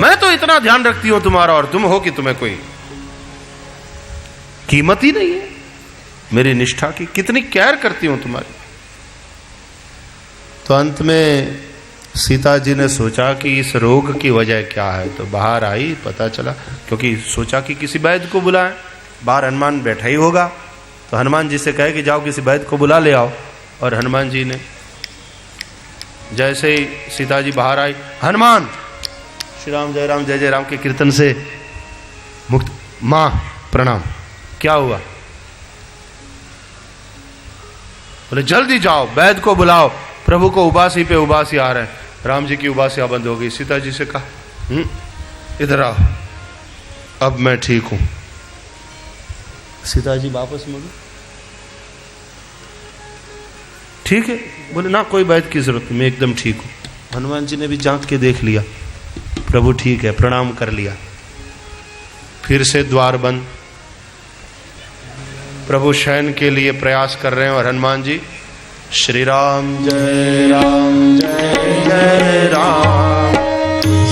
मैं तो इतना ध्यान रखती हूं तुम्हारा और तुम हो कि तुम्हें कोई कीमत ही नहीं है मेरी निष्ठा की, कितनी केयर करती हूं तुम्हारी। तो अंत में सीता जी ने सोचा कि इस रोग की वजह क्या है, तो बाहर आई, पता चला, क्योंकि सोचा कि किसी वैद्य को बुलाएं, बाहर हनुमान बैठा ही होगा, तो हनुमान जी से कहे कि जाओ किसी वैद्य को बुला ले आओ। और हनुमान जी ने जैसे ही सीता जी बाहर आई, हनुमान श्री राम जय राम जय जय राम के कीर्तन से मुक्त। मां प्रणाम, क्या हुआ? बोले जल्दी जाओ वैद्य को बुलाओ, प्रभु को उबासी पे उबासी आ रहे हैं, राम जी की उबासियां बंद हो गई। सीता जी से कहा इधर आओ, अब मैं ठीक हूं। सीता जी वापस मुड़ी, ठीक है, बोले ना कोई वैद्य की जरूरत नहीं, मैं एकदम ठीक हूं। हनुमान जी ने भी जांच के देख लिया, प्रभु ठीक है, प्रणाम कर लिया। फिर से द्वार बंद, प्रभु शयन के लिए प्रयास कर रहे हैं और हनुमान जी श्री राम जय राम जय जय राम,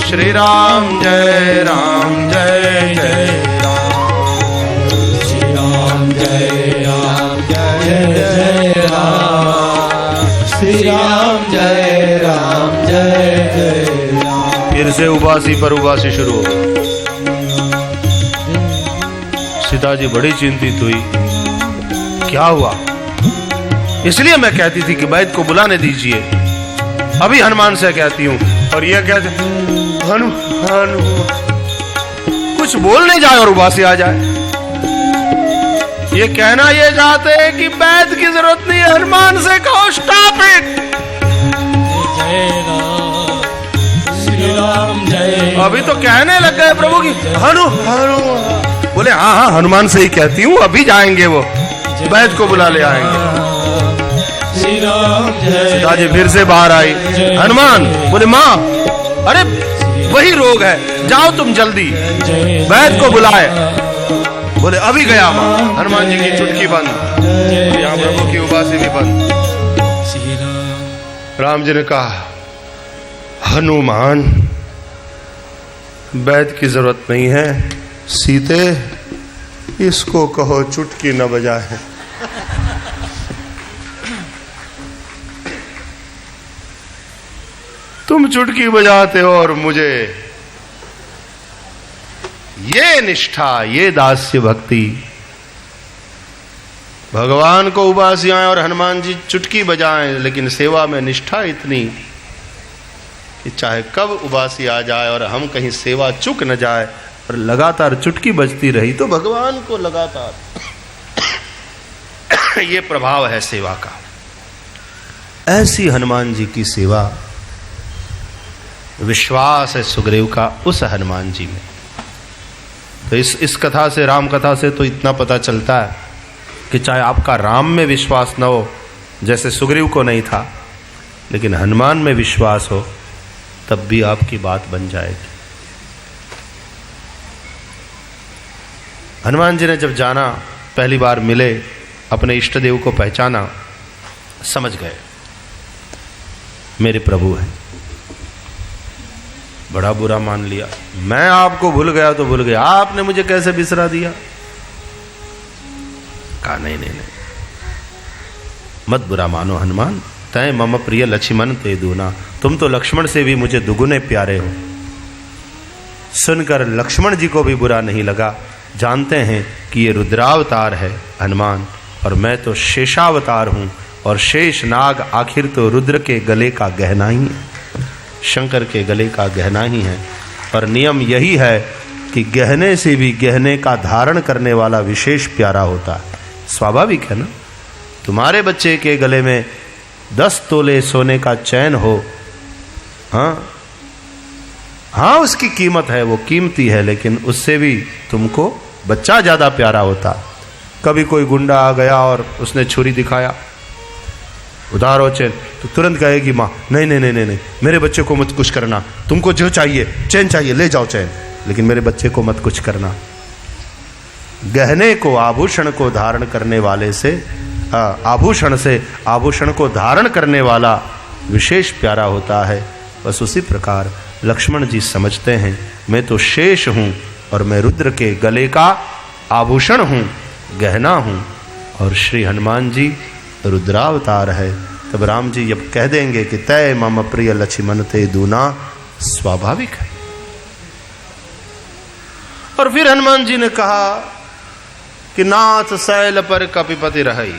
श्री राम जय राम जय जय राम, श्री राम जय राम जय जय राम, श्री राम जय राम जय जय राम। फिर से उबासी पर उबासी शुरू हो गई। सीता जी बड़ी चिंतित हुई, क्या हुआ? इसलिए मैं कहती थी कि वैद्य को बुलाने दीजिए, अभी हनुमान से कहती हूं। और ये कहते हनु हनु कुछ बोलने जाए और उबासी आ जाए। ये कहना ये चाहते हैं कि वैद्य की जरूरत नहीं है, हनुमान से कहो स्टॉप इट। अभी तो कहने लग गए प्रभु की हनु हनु, बोले हाँ हाँ हनुमान से ही कहती हूँ, अभी जाएंगे वो वैद्य को बुला ले आएंगे। सीता जी फिर से बाहर आई, हनुमान बोले माँ अरे वही रोग है, जाओ तुम जल्दी वैद्य को बुलाए। बोले अभी गया माँ। हनुमान जी की चुटकी बंद, यहाँ प्रभु की उबासी भी बंद। राम जी ने कहा हनुमान वैद्य की जरूरत नहीं है, सीते इसको कहो चुटकी न बजाए। तुम चुटकी बजाते हो और मुझे ये निष्ठा, ये दास्य भक्ति, भगवान को उबासियां और हनुमान जी चुटकी बजाएं, लेकिन सेवा में निष्ठा इतनी कि चाहे कब उबासी आ जाए और हम कहीं सेवा चुक न जाए और लगातार चुटकी बजती रही तो भगवान को लगातार ये प्रभाव है सेवा का। ऐसी हनुमान जी की सेवा, विश्वास है सुग्रीव का उस हनुमान जी में। तो इस कथा से, राम कथा से तो इतना पता चलता है कि चाहे आपका राम में विश्वास न हो जैसे सुग्रीव को नहीं था, लेकिन हनुमान में विश्वास हो तब भी आपकी बात बन जाएगी। हनुमान जी ने जब जाना, पहली बार मिले, अपने इष्ट देव को पहचाना, समझ गए मेरे प्रभु हैं। बड़ा बुरा मान लिया, मैं आपको भूल गया तो भूल गया, आपने मुझे कैसे बिसरा दिया? कहा नहीं नहीं नहीं, मत बुरा मानो हनुमान, तय मम प्रिय लक्ष्मण ते दूना, तुम तो लक्ष्मण से भी मुझे दुगुने प्यारे हो। सुनकर लक्ष्मण जी को भी बुरा नहीं लगा, जानते हैं कि ये रुद्रावतार है हनुमान, और मैं तो शेषावतार हूं, और शेष नाग आखिर तो रुद्र के गले का गहना ही है, शंकर के गले का गहना ही है। और नियम यही है कि गहने से भी गहने का धारण करने वाला विशेष प्यारा होता है। स्वाभाविक है ना, तुम्हारे बच्चे के गले में 10 तोले सोने का चैन हो, हाँ उसकी कीमत है, वो कीमती है, लेकिन उससे भी तुमको बच्चा ज्यादा प्यारा होता। कभी कोई गुंडा आ गया और उसने छुरी दिखाया, उधारो चैन, तो तुरंत कहेगी माँ नहीं नहीं नहीं नहीं, मेरे बच्चे को मत कुछ करना, तुमको जो चाहिए चैन चाहिए ले जाओ चैन, लेकिन मेरे बच्चे को मत कुछ करना। गहने को, आभूषण को धारण करने वाले से, आभूषण से आभूषण को धारण करने वाला विशेष प्यारा होता है। बस उसी प्रकार लक्ष्मण जी समझते हैं मैं तो शेष हूँ और मैं रुद्र के गले का आभूषण हूँ, गहना हूँ, और श्री हनुमान जी रुद्रावतार है। तब राम जी जब कह देंगे कि तय मम प्रिय लक्ष्मण ते दूना, स्वाभाविक है। और फिर हनुमान जी ने कहा कि नाथ शैल पर कपिपति रही।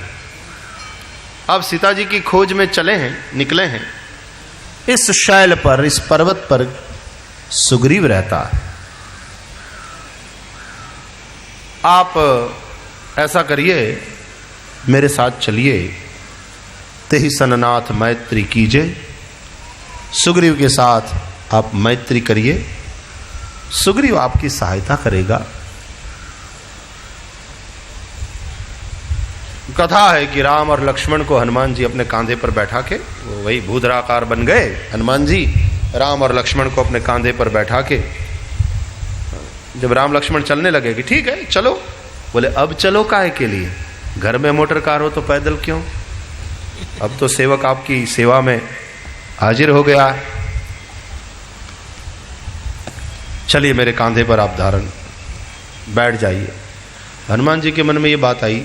अब सीता जी की खोज में चले हैं, निकले हैं। इस शैल पर, इस पर्वत पर सुग्रीव रहता है। आप ऐसा करिए, मेरे साथ चलिए, तेहि सननाथ मैत्री कीजिए। सुग्रीव के साथ आप मैत्री करिए, सुग्रीव आपकी सहायता करेगा। कथा है कि राम और लक्ष्मण को हनुमान जी अपने कांधे पर बैठा के, वो वही भूधराकार बन गए हनुमान जी, राम और लक्ष्मण को अपने कांधे पर बैठा के जब राम लक्ष्मण चलने लगे कि ठीक है चलो, बोले अब चलो काहे के लिए, घर में मोटर कार हो तो पैदल क्यों, अब तो सेवक आपकी सेवा में हाजिर हो गया है, चलिए मेरे कांधे पर आप धारण बैठ जाइए। हनुमान जी के मन में ये बात आई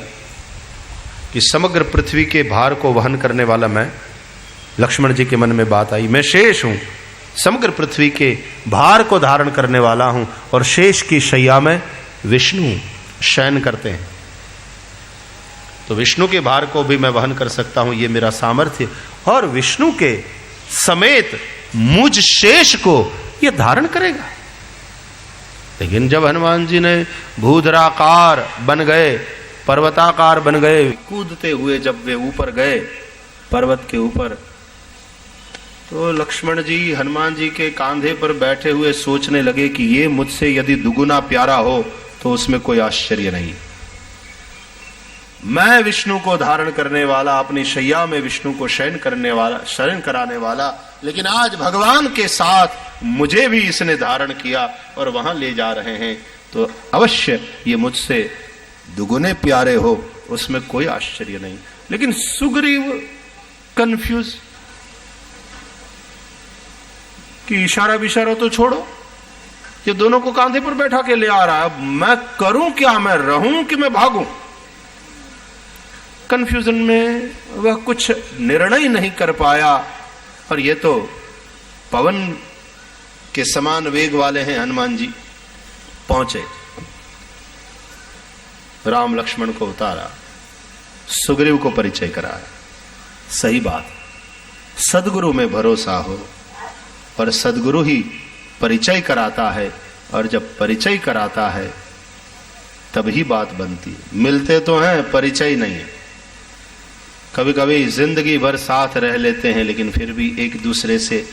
कि समग्र पृथ्वी के भार को वहन करने वाला मैं, लक्ष्मण जी के मन में बात आई मैं शेष हूं, समग्र पृथ्वी के भार को धारण करने वाला हूं, और शेष की शैया में विष्णु शयन करते हैं, तो विष्णु के भार को भी मैं वहन कर सकता हूं, ये मेरा सामर्थ्य, और विष्णु के समेत मुझ शेष को ये धारण करेगा। लेकिन जब हनुमान जी ने भूधराकार बन गए, पर्वताकार बन गए, कूदते हुए जब वे ऊपर गए पर्वत के ऊपर, तो लक्ष्मण जी हनुमान जी के कांधे पर बैठे हुए सोचने लगे कि ये मुझसे यदि दुगुना प्यारा हो तो उसमें कोई आश्चर्य नहीं। मैं विष्णु को धारण करने वाला, अपनी शैया में विष्णु को शयन करने वाला, शयन कराने वाला, लेकिन आज भगवान के साथ मुझे भी इसने धारण किया और वहां ले जा रहे हैं, तो अवश्य ये मुझसे दुगुने प्यारे हो, उसमें कोई आश्चर्य नहीं। लेकिन सुग्रीव कंफ्यूज कि इशारा विशारा तो छोड़ो, ये दोनों को कांधे पर बैठा के ले आ रहा है, मैं करूं क्या, मैं रहूं कि मैं भागूं। कंफ्यूजन में वह कुछ निर्णय नहीं कर पाया, और ये तो पवन के समान वेग वाले हैं हनुमान जी। पहुंचे, राम लक्ष्मण को उतारा, सुग्रीव को परिचय कराया। सही बात, सदगुरु में भरोसा हो, और सदगुरु ही परिचय कराता है, और जब परिचय कराता है तभी बात बनती है। मिलते तो हैं, परिचय नहीं है। कभी कभी जिंदगी भर साथ रह लेते हैं, लेकिन फिर भी एक दूसरे से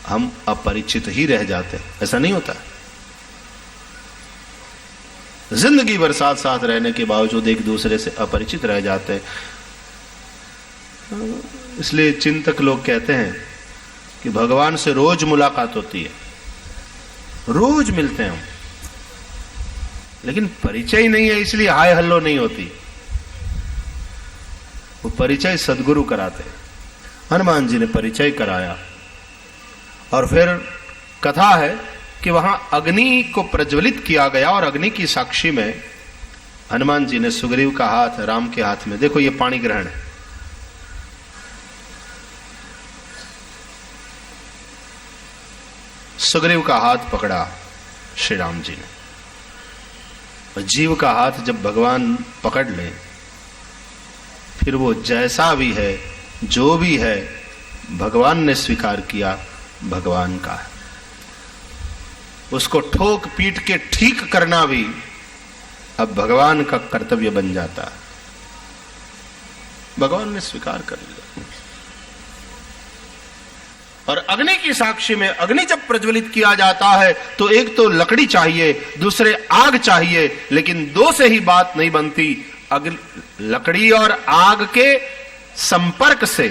हम अपरिचित ही रह जाते हैं, ऐसा नहीं होता। जिंदगी भर साथ साथ रहने के बावजूद एक दूसरे से अपरिचित रह जाते हैं। इसलिए चिंतक लोग कहते हैं कि भगवान से रोज मुलाकात होती है, रोज मिलते हैं हम, लेकिन परिचय नहीं है, इसलिए हाय हल्लो नहीं होती। वो परिचय सदगुरु कराते हैं। हनुमान जी ने परिचय कराया, और फिर कथा है कि वहां अग्नि को प्रज्वलित किया गया, और अग्नि की साक्षी में हनुमान जी ने सुग्रीव का हाथ राम के हाथ में, देखो ये पानी ग्रहण है, सुग्रीव का हाथ पकड़ा श्री राम जी ने। और जीव का हाथ जब भगवान पकड़ ले, फिर वो जैसा भी है, जो भी है, भगवान ने स्वीकार किया भगवान का है। उसको ठोक पीट के ठीक करना भी अब भगवान का कर्तव्य बन जाता है। भगवान ने स्वीकार कर लिया। और अग्नि की साक्षी में, अग्नि जब प्रज्वलित किया जाता है तो एक तो लकड़ी चाहिए, दूसरे आग चाहिए, लेकिन दो से ही बात नहीं बनती। लकड़ी और आग के संपर्क से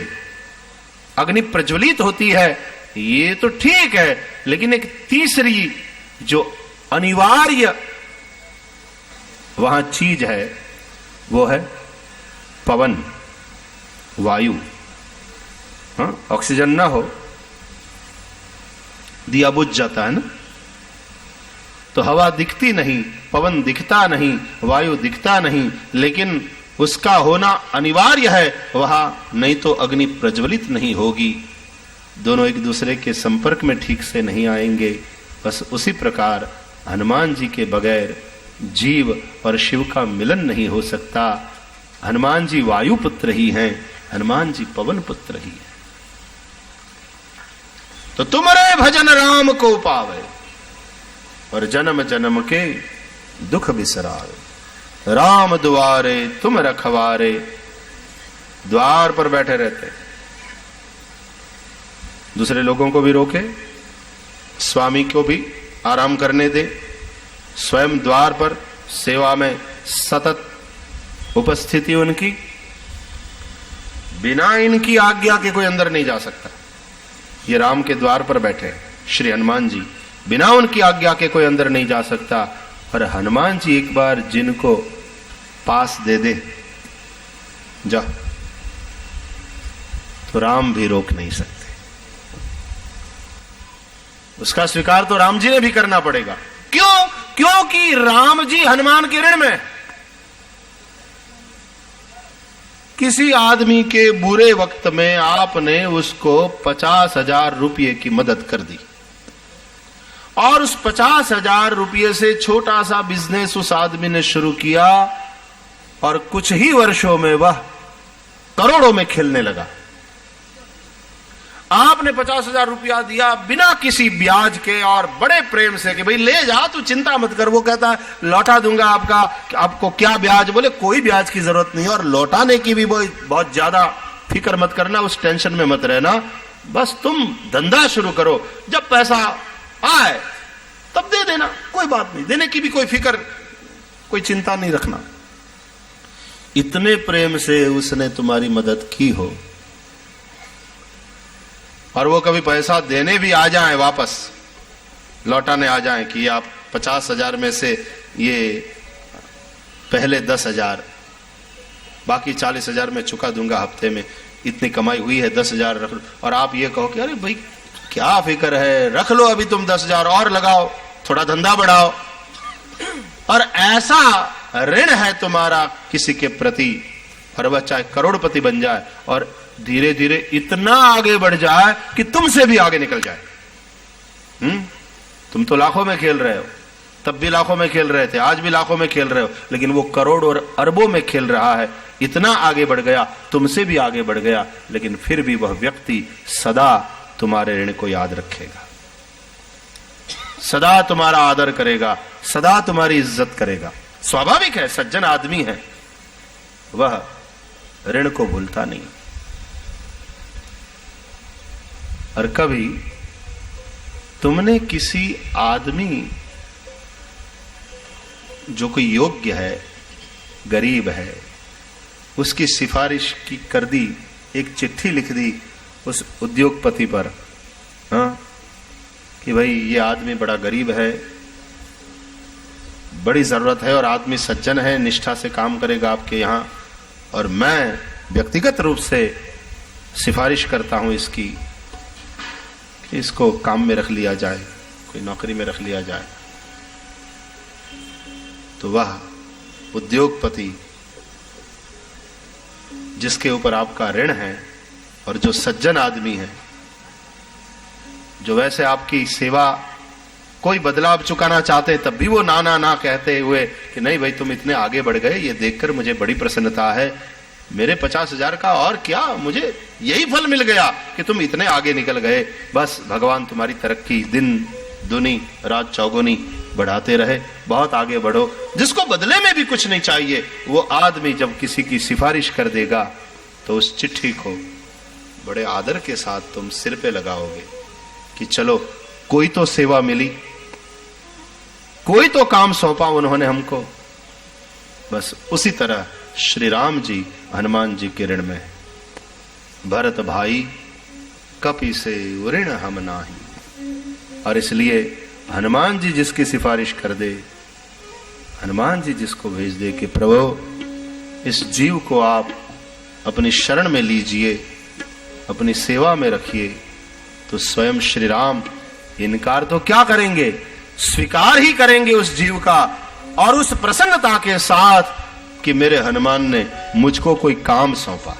अग्नि प्रज्वलित होती है, ये तो ठीक है, लेकिन एक तीसरी जो अनिवार्य वहां चीज है वो है पवन, वायु। हाँ, ऑक्सीजन ना हो दिया बुझ जाता है ना। तो हवा दिखती नहीं, पवन दिखता नहीं, वायु दिखता नहीं, लेकिन उसका होना अनिवार्य है वहां, नहीं तो अग्नि प्रज्वलित नहीं होगी। दोनों एक दूसरे के संपर्क में ठीक से नहीं आएंगे। बस उसी प्रकार हनुमान जी के बगैर जीव और शिव का मिलन नहीं हो सकता। हनुमान जी वायु पुत्र ही हैं, हनुमान जी पवन पुत्र ही हैं। तो तुमरे भजन राम को पावे और जन्म जन्म के दुख बिसरावे। राम द्वारे तुम रखवारे, द्वार पर बैठे रहते, दूसरे लोगों को भी रोके, स्वामी को भी आराम करने दे, स्वयं द्वार पर सेवा में सतत उपस्थिति उनकी, बिना इनकी आज्ञा के कोई अंदर नहीं जा सकता। ये राम के द्वार पर बैठे श्री हनुमान जी, बिना उनकी आज्ञा के कोई अंदर नहीं जा सकता। और हनुमान जी एक बार जिनको पास दे दे जा, तो राम भी रोक नहीं सकते। उसका स्वीकार तो राम जी ने भी करना पड़ेगा। क्यों? क्योंकि राम जी हनुमान के ऋण में। किसी आदमी के बुरे वक्त में आपने उसको 50,000 रुपये की मदद कर दी और उस 50,000 रुपये से छोटा सा बिजनेस उस आदमी ने शुरू किया और कुछ ही वर्षों में वह करोड़ों में खेलने लगा। आपने 50,000 रुपया दिया बिना किसी ब्याज के और बड़े प्रेम से कि भाई ले जा, तू चिंता मत कर। वो कहता है लौटा दूंगा आपको क्या ब्याज? बोले कोई ब्याज की जरूरत नहीं और लौटाने की भी बहुत ज्यादा फिक्र मत करना, उस टेंशन में मत रहना, बस तुम धंधा शुरू करो, जब पैसा आए तब दे देना, कोई बात नहीं, देने की भी कोई फिक्र, कोई चिंता नहीं रखना। इतने प्रेम से उसने तुम्हारी मदद की हो और वो कभी पैसा देने भी आ जाए, वापस लौटाने आ जाए कि आप 50,000 में से ये पहले 10,000, बाकी 40,000 में चुका दूंगा हफ्ते में, इतनी कमाई हुई है 10,000 रख लो, और आप ये कहो कि अरे भाई क्या फिक्र है, रख लो अभी तुम 10,000 और लगाओ, थोड़ा धंधा बढ़ाओ। और ऐसा ऋण है तुम्हारा किसी के प्रति, और वह चाहे करोड़पति बन जाए और धीरे धीरे इतना आगे बढ़ जाए कि तुमसे भी आगे निकल जाए। तुम तो लाखों में खेल रहे हो, तब भी लाखों में खेल रहे थे, आज भी लाखों में खेल रहे हो, लेकिन वो करोड़ और अरबों में खेल रहा है, इतना आगे बढ़ गया, तुमसे भी आगे बढ़ गया, लेकिन फिर भी वह व्यक्ति सदा तुम्हारे ऋण को याद रखेगा, सदा तुम्हारा आदर करेगा, सदा तुम्हारी इज्जत करेगा। स्वाभाविक है, सज्जन आदमी है, वह ऋण को भूलता नहीं। और कभी तुमने किसी आदमी जो कोई योग्य है, गरीब है, उसकी सिफारिश की कर दी, एक चिट्ठी लिख दी उस उद्योगपति पर, हाँ, कि भाई ये आदमी बड़ा गरीब है, बड़ी जरूरत है और आदमी सज्जन है, निष्ठा से काम करेगा आपके यहां, और मैं व्यक्तिगत रूप से सिफारिश करता हूं इसकी, इसको काम में रख लिया जाए, कोई नौकरी में रख लिया जाए। तो वह उद्योगपति जिसके ऊपर आपका ऋण है और जो सज्जन आदमी है, जो वैसे आपकी सेवा कोई बदलाव चुकाना चाहते तब भी वो ना ना ना कहते हुए कि नहीं भाई तुम इतने आगे बढ़ गए, ये देखकर मुझे बड़ी प्रसन्नता है, मेरे 50,000 का और क्या, मुझे यही फल मिल गया कि तुम इतने आगे निकल गए, बस भगवान तुम्हारी तरक्की दिन दुनी रात चौगुनी बढ़ाते रहे, बहुत आगे बढ़ो। जिसको बदले में भी कुछ नहीं चाहिए, वो आदमी जब किसी की सिफारिश कर देगा तो उस चिट्ठी को बड़े आदर के साथ तुम सिर पे लगाओगे कि चलो कोई तो सेवा मिली, कोई तो काम सौंपा उन्होंने हमको। बस उसी तरह श्री राम जी हनुमान जी के ऋण में, भरत भाई कपि से ऋण हम नाही। और इसलिए हनुमान जी जिसकी सिफारिश कर दे, हनुमान जी जिसको भेज दे कि प्रभु इस जीव को आप अपनी शरण में लीजिए, अपनी सेवा में रखिए, तो स्वयं श्री राम इनकार तो क्या करेंगे, स्वीकार ही करेंगे उस जीव का, और उस प्रसन्नता के साथ कि मेरे हनुमान ने मुझको कोई काम सौंपा।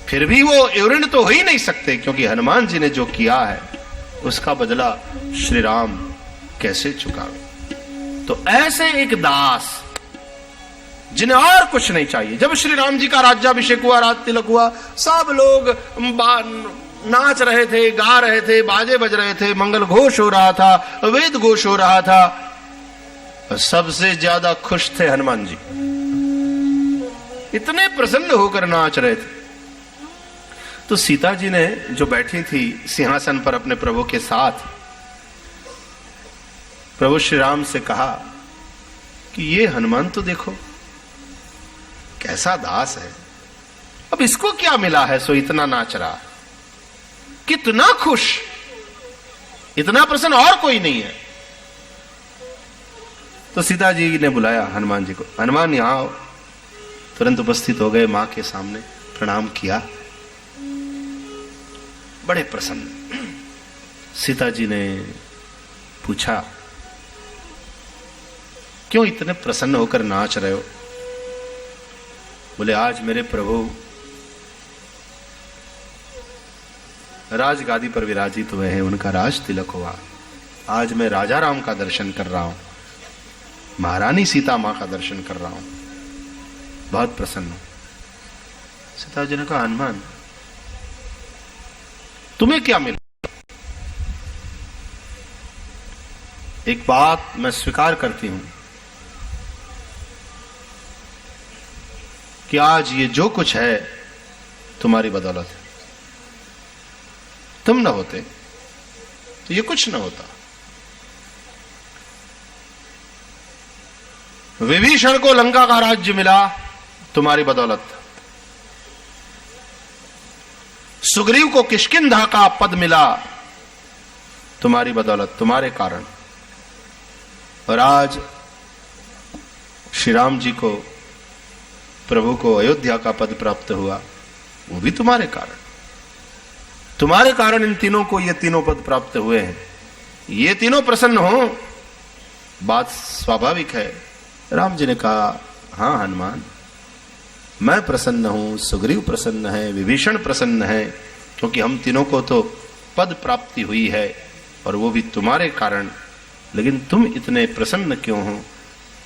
फिर भी वो ऋण तो हो ही नहीं सकते, क्योंकि हनुमान जी ने जो किया है उसका बदला श्री राम कैसे चुकावे। तो ऐसे एक दास जिन्हें और कुछ नहीं चाहिए। जब श्री राम जी का राज्याभिषेक हुआ, राज तिलक हुआ, सब लोग नाच रहे थे, गा रहे थे, बाजे बज रहे थे, मंगल घोष हो रहा था, वेद घोष हो रहा था, सबसे ज्यादा खुश थे हनुमान जी। इतने प्रसन्न होकर नाच रहे थे। तो सीता जी ने जो बैठी थी सिंहासन पर अपने प्रभु के साथ, प्रभु श्री राम से कहा कि ये हनुमान तो देखो कैसा दास है, अब इसको क्या मिला है सो इतना नाच रहा, कितना खुश, इतना प्रसन्न और कोई नहीं है। तो सीता जी ने बुलाया हनुमान जी को, हनुमान यहां आओ। तुरंत उपस्थित हो गए, मां के सामने प्रणाम किया, बड़े प्रसन्न। सीता जी ने पूछा, क्यों इतने प्रसन्न होकर नाच रहे हो? बोले, आज मेरे प्रभु राजगादी पर विराजित हुए हैं, उनका राज तिलक हुआ। आज मैं राजा राम का दर्शन कर रहा हूं, महारानी सीता मां का दर्शन कर रहा हूं, बहुत प्रसन्न हूं। सीता जी ने कहा, हनुमान तुम्हें क्या मिला? एक बात मैं स्वीकार करती हूं कि आज ये जो कुछ है तुम्हारी बदौलत है। तुम न होते तो ये कुछ न होता। विभीषण को लंका का राज्य मिला तुम्हारी बदौलत, सुग्रीव को किष्किंधा का पद मिला तुम्हारी बदौलत, तुम्हारे कारण। और आज श्री राम जी को, प्रभु को अयोध्या का पद प्राप्त हुआ, वो भी तुम्हारे कारण। तुम्हारे कारण इन तीनों को ये तीनों पद प्राप्त हुए हैं। ये तीनों प्रसन्न हो, बात स्वाभाविक है। राम जी ने कहा, हां हनुमान, मैं प्रसन्न हूं, सुग्रीव प्रसन्न है, विभीषण प्रसन्न है, क्योंकि हम तीनों को तो पद प्राप्ति हुई है और वो भी तुम्हारे कारण। लेकिन तुम इतने प्रसन्न क्यों हो?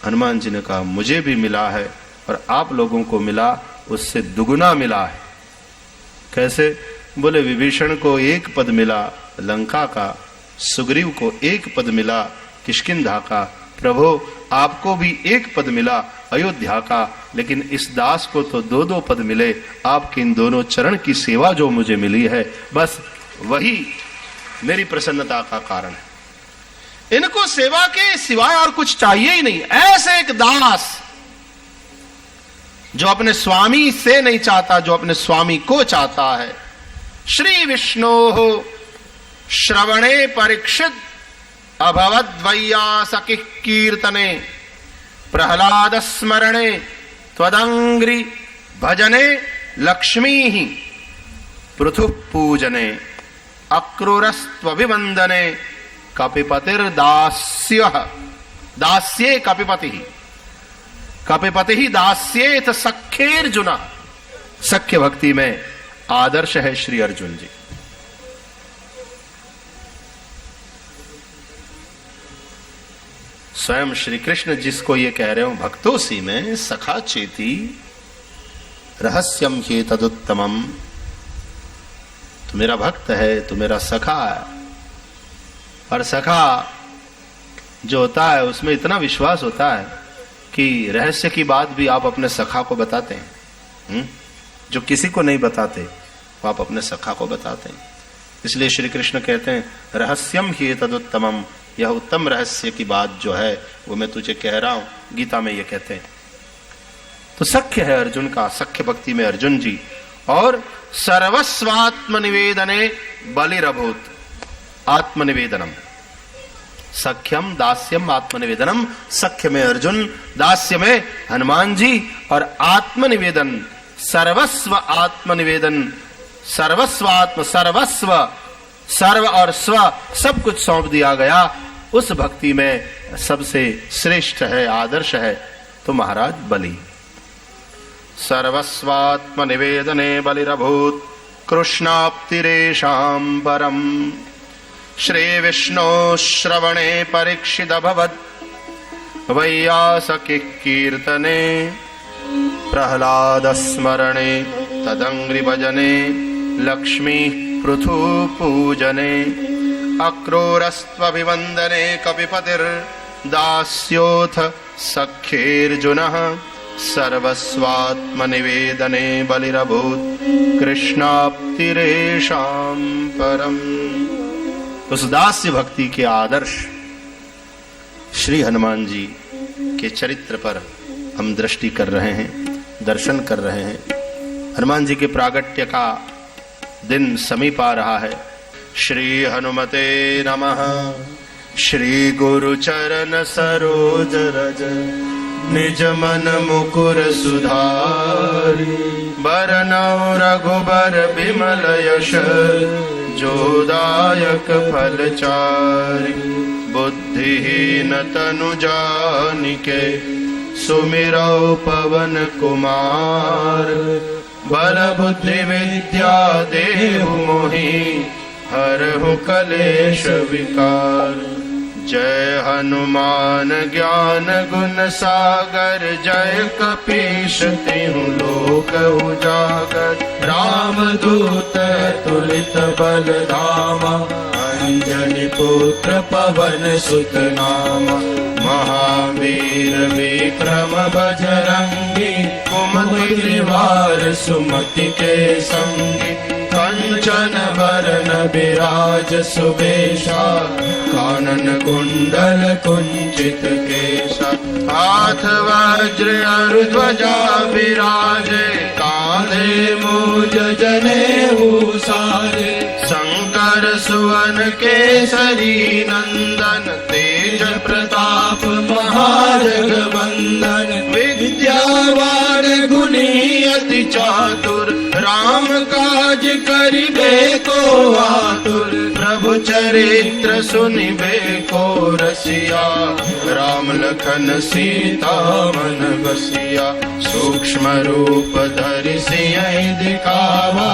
हनुमान जी ने कहा, मुझे भी मिला है और आप लोगों को मिला उससे दुगुना मिला है। कैसे? बोले, विभीषण को एक पद मिला लंका का, सुग्रीव को एक पद मिला किष्किंधा का, प्रभु आपको भी एक पद मिला अयोध्या का, लेकिन इस दास को तो दो दो पद मिले। आपके इन दोनों चरण की सेवा जो मुझे मिली है, बस वही मेरी प्रसन्नता का कारण है। इनको सेवा के सिवाय और कुछ चाहिए ही नहीं। ऐसे एक दास जो अपने स्वामी से नहीं चाहता, जो अपने स्वामी को चाहता है। श्री विष्णो श्रवणे परीक्षित अभवद्वैयासकिः कीर्तने प्रहलाद स्मरणे त्वदंग्रि भजने लक्ष्मी पृथु पूजने अक्रूरस्त्वभिवंदने कपिपतिर्दास्य दास्ये कपिपतिः कपिपतिः दास्येत सख्येर्जुन। सख्य भक्ति में आदर्श है श्री अर्जुन जी। स्वयं श्री कृष्ण जिसको ये कह रहे हो, भक्तोसी में सखा चेती रहस्यम हे तदुत्तमम। तू मेरा भक्त है, तू मेरा सखा है। और सखा जो होता है उसमें इतना विश्वास होता है कि रहस्य की बात भी आप अपने सखा को बताते हैं। जो किसी को नहीं बताते वो आप अपने सखा को बताते हैं। इसलिए श्री कृष्ण कहते हैं, रहस्यम ही तदुत्तमम, यह उत्तम रहस्य की बात जो है वो मैं तुझे कह रहा हूं। गीता में ये कहते हैं। तो सख्य है अर्जुन का, सख्य भक्ति में अर्जुन जी। और सर्वस्वात्म निवेदने बलिरभूत, आत्मनिवेदनम सख्यम दास्यम आत्मनिवेदनम। सख्य में अर्जुन, दास्य में हनुमान जी, और आत्मनिवेदन सर्वस्व आत्मनिवेदन, सर्वस्वात्म सर्वस्व सर्व और स्व सब कुछ सौंप दिया गया, उस भक्ति में सबसे श्रेष्ठ है, आदर्श है तो महाराज बलि। सर्वस्वात्म निवेदने बलिरभूत कृष्णाप्तिरेषां परम। श्री विष्णु श्रवणे परीक्षितभवत् वैयासकिः कीर्तने। प्रह्लाद स्मरणे तदंग्रि भजने लक्ष्मी पृथु पूजने। अक्रूरस्त्वभिवन्दने कपिपतिर्दास्योऽथ सख्येऽर्जुनः। सर्वस्वात्मनिवेदने बलिरभूत कृष्णाप्तिरेषां परम। उस दास्य भक्ति के आदर्श श्री हनुमान जी के चरित्र पर हम दृष्टि कर रहे हैं, दर्शन कर रहे हैं। हनुमान जी के प्रागट्य का दिन समीप आ रहा है। श्री हनुमते नमः। श्री गुरु चरण सरोज रज निज मन मुकुर सुधारि। बरनौ रघुबर बिमल यश जोदायक फलचारि। बुद्धिहीन तनु जानिके सुमिरौ पवन कुमार। बल बुद्धि विद्या देहु मोहि हरहु कलेश विकार। जय हनुमान ज्ञान गुण सागर। जय कपीश तिहु लोक उजागर। रामदूत तुलित बल धामा। अंजनी पुत्र पवन सुत नामा। महावीर विक्रम बजरंगी। कुमति निवार सुमति के संगी। कंचन बरन विराज सुबेशा। कानन कुंडल कुंचित केशा। हाथ वज्र और ध्वजा विराजे। कांधे मूज जनेऊ सारे। शंकर सुवन केसरी नंदन। तेज प्रताप महाजगवंदन। विद्यावान गुणी अति चातुर। राम काज करिबे को आतुर। प्रभु चरित्र सुनिबे को रसिया। राम लखन सीता मन बसिया। सूक्ष्म रूप धरि सियहि दिखावा।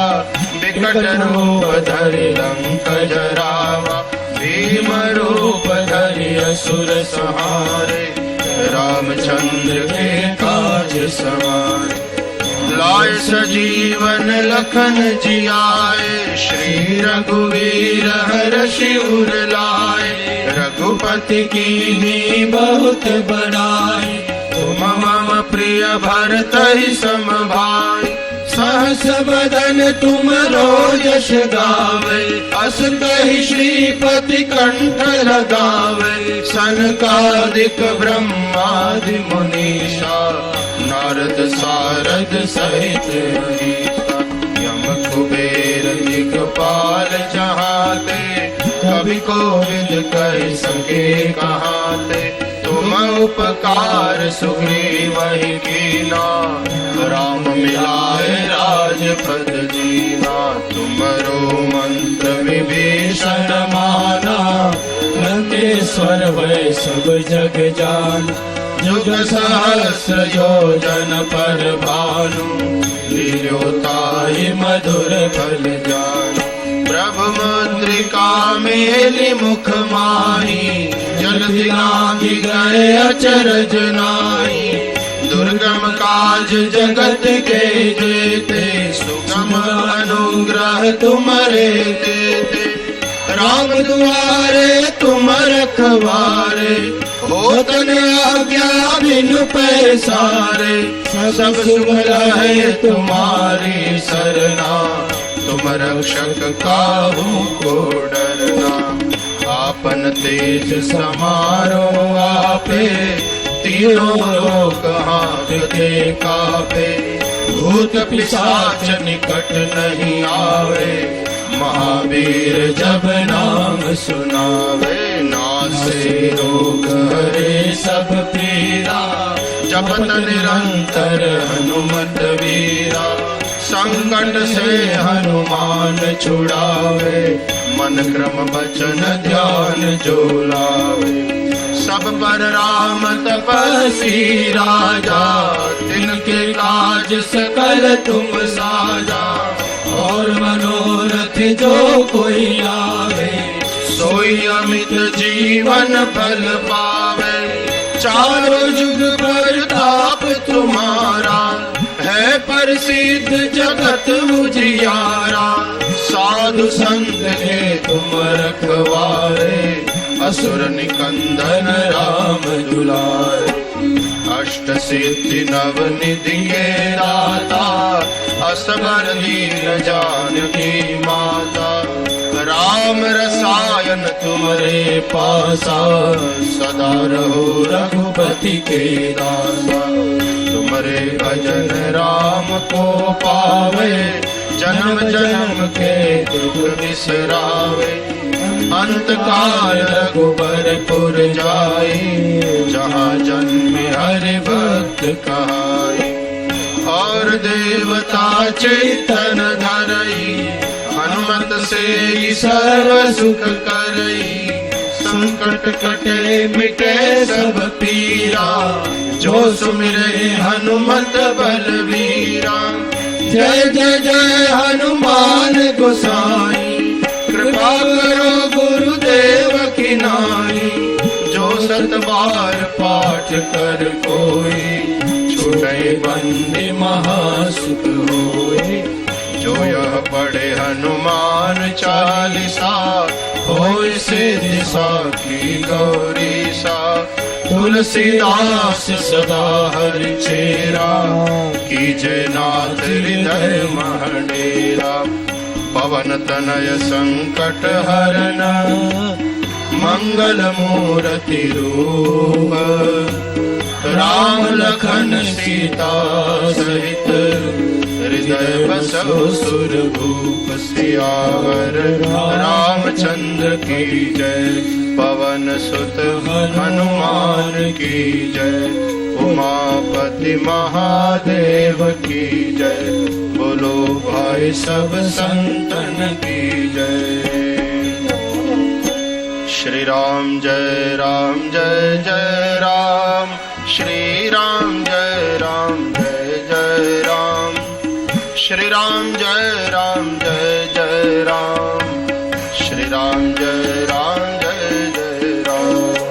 विकट रूप धरि लंक जरावा। भीम रूप धरि असुर संहारे। रामचंद्र के काज सवारे। लाय सजीवन लखन जियाए। श्री रघुवीर हरषि उर लाए। रघुपति कीन्ही बहुत बड़ाई। तुम मम प्रिय भरतहि सम भाई। सहस बदन तुमरो यश गावे। अस कहि श्रीपति कंठ लगावे। सनकादिक ब्रह्मादि मुनीषा। नारद सारद सहित अहीसा। यम कुबेर दिक्पाल जहाते। कवि कोविद कहि सके कहाते। तुम उपकार सुग्रीवहि कीना। राम मिलाए राजपद दीना। तुमरो मंत्र विभीषण माना। लंकेश्वर वै सब जग जान। युग सहस्र योजन पर भानु। लील्योताहि मधुर फल जान। प्रभु मुद्रिका मेलि मुख माही। जलधि लांघि गए अचरज नाहि। दुर्गम काज जगत के जेते। सुगम अनुग्रह तुमरे तेते। राम दुआरे तुम रखवारे। होत न आज्ञा बिनु पैसारे। सब सुख लहे तुम्हारी सरना। तुम रक्षक काहू को डरना। आपन तेज समारो आपे। तीनों लोक हांकते कापे। भूत पिशाच निकट नहीं आवे। महावीर जब नाम सुनावे। नासे रोग हरे सब पीरा। जपत निरंतर हनुमत वीरा। संकट से हनुमान छुड़ावे, मन क्रम वचन ध्यान जो लावे। सब पर राम तपस्वी राजा, तिनके काज सकल तुम साजा। और मनोरथ जो कोई लावे, सोई अमित जीवन फल पावे। चारों जुग प्रताप तुम्हारा, है प्रसिद्ध जगत उजियारा। साधु संत के तुम रखवारे, असुर निकंदन राम दुलारे। अष्ट सिद्धि नव निधि के दाता, असबर दीन जानकी माता। राम रसायन तुम्हारे पासा, सदा रहो रघुपति के दासा। तुम्हारे भजन राम को पावे, जन्म जन्म के दुख बिसरावे। अंत काल रघुबरपुर जाई, जहाँ जन्म हरि भक्त कहाई। और देवता चेतन धरई, हनुमत से सर्व सुख करई। संकट कटे मिटे सब पीरा, जो सुमिरे हनुमत बलवीरा। जय जय जय हनुमान गोसाई, कृपा करो गुरुदेव की नाई। जो सत बार पाठ कर कोई, छूटे बंदी महासुख होई। जो यह पढ़े हनुमान चालीसा, होय सिद्धि साखी गौरी सा। तुलसीदास सदा हरि चेरा, कीजय नाथ हृदय महडेरा। पवन तनय संकट हरन, मंगल मूर्ति रूप। राम लखन सीता सहित, हृदय बसो सुरभूप। सियावर रामचंद्र की जय, पवन सुत हनुमान की जय। उमापति महादेव की जय, बोलो भाई सब संतन की जय। श्री राम जय राम जय जय राम, श्री राम जय राम जय जय राम। श्री राम जय राम जय जय राम, श्री राम जय राम जय जय राम।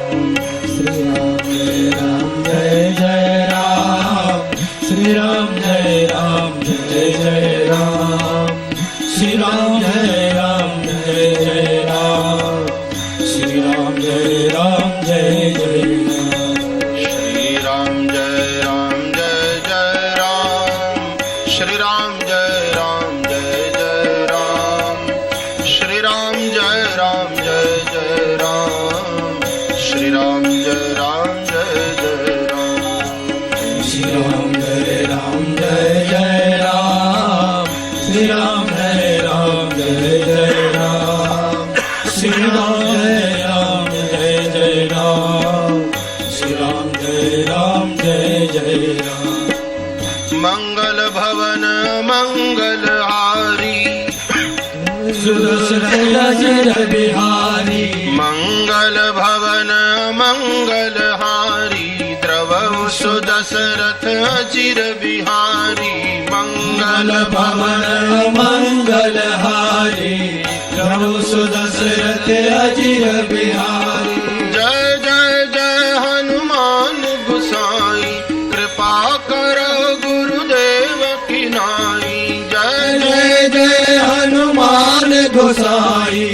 श्री राम जय राम जय जय राम, श्री राम जय राम जय जय राम। श्री राम जय राम जय जय राम, श्री राम जय राम जय जय राम। श्री राम जय राम जय जय राम, श्री राम जय राम जय जय राम। श्री राम जय राम जय जय राम, श्री राम जय राम जय जय राम। श्री राम जय राम जय जय राम, श्री राम जय राम जय जय राम। श्री राम जय राम जय जय राम, श्री राम जय राम जय जय राम। मंगल भवन मंगल हारी, सुदर्शन बिहारी। मंगल भवन मंगल हारी, द्रवहु सुदशरथ अचिर बिहारी। मंगल भवन मंगल हारी, प्रभु सुदशरथ अचिर बिहारी। जय जय जय हनुमान गोसाई, कृपा करो गुरुदेव की नाई। जय जय जय हनुमान गोसाई,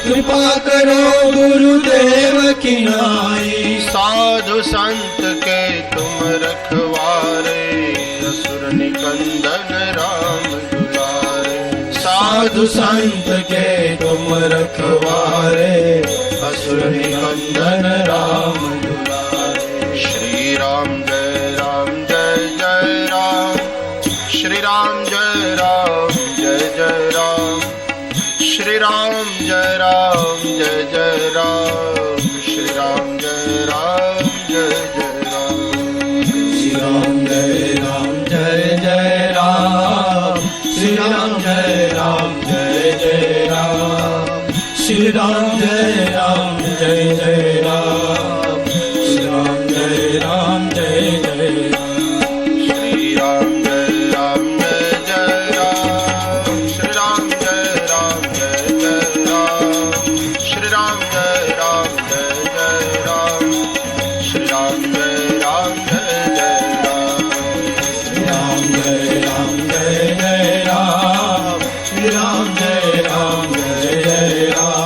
कृपा करो गुरुदेव की नाई। साधु संत के तुम रखवारे, असुर निकंदन राम दुलारे। साधु संत के तुम रखवारे, असुर निकंदन राम दुलारे। श्री राम जय राम जय जय राम, श्री राम जय राम जय जय राम। श्री राम जय राम जय जय राम, श्री राम जय राम जय जय राम। श्री राम जय राम जय जय राम, श्री राम जय राम जय जय राम श्री राम जय राम जय जय राम श्री राम जय राम जय जय राम श्री राम जय राम जय जय राम श्री राम जय राम जय जय राम श्री राम जय राम जय जय राम राम जय राम जय जय राम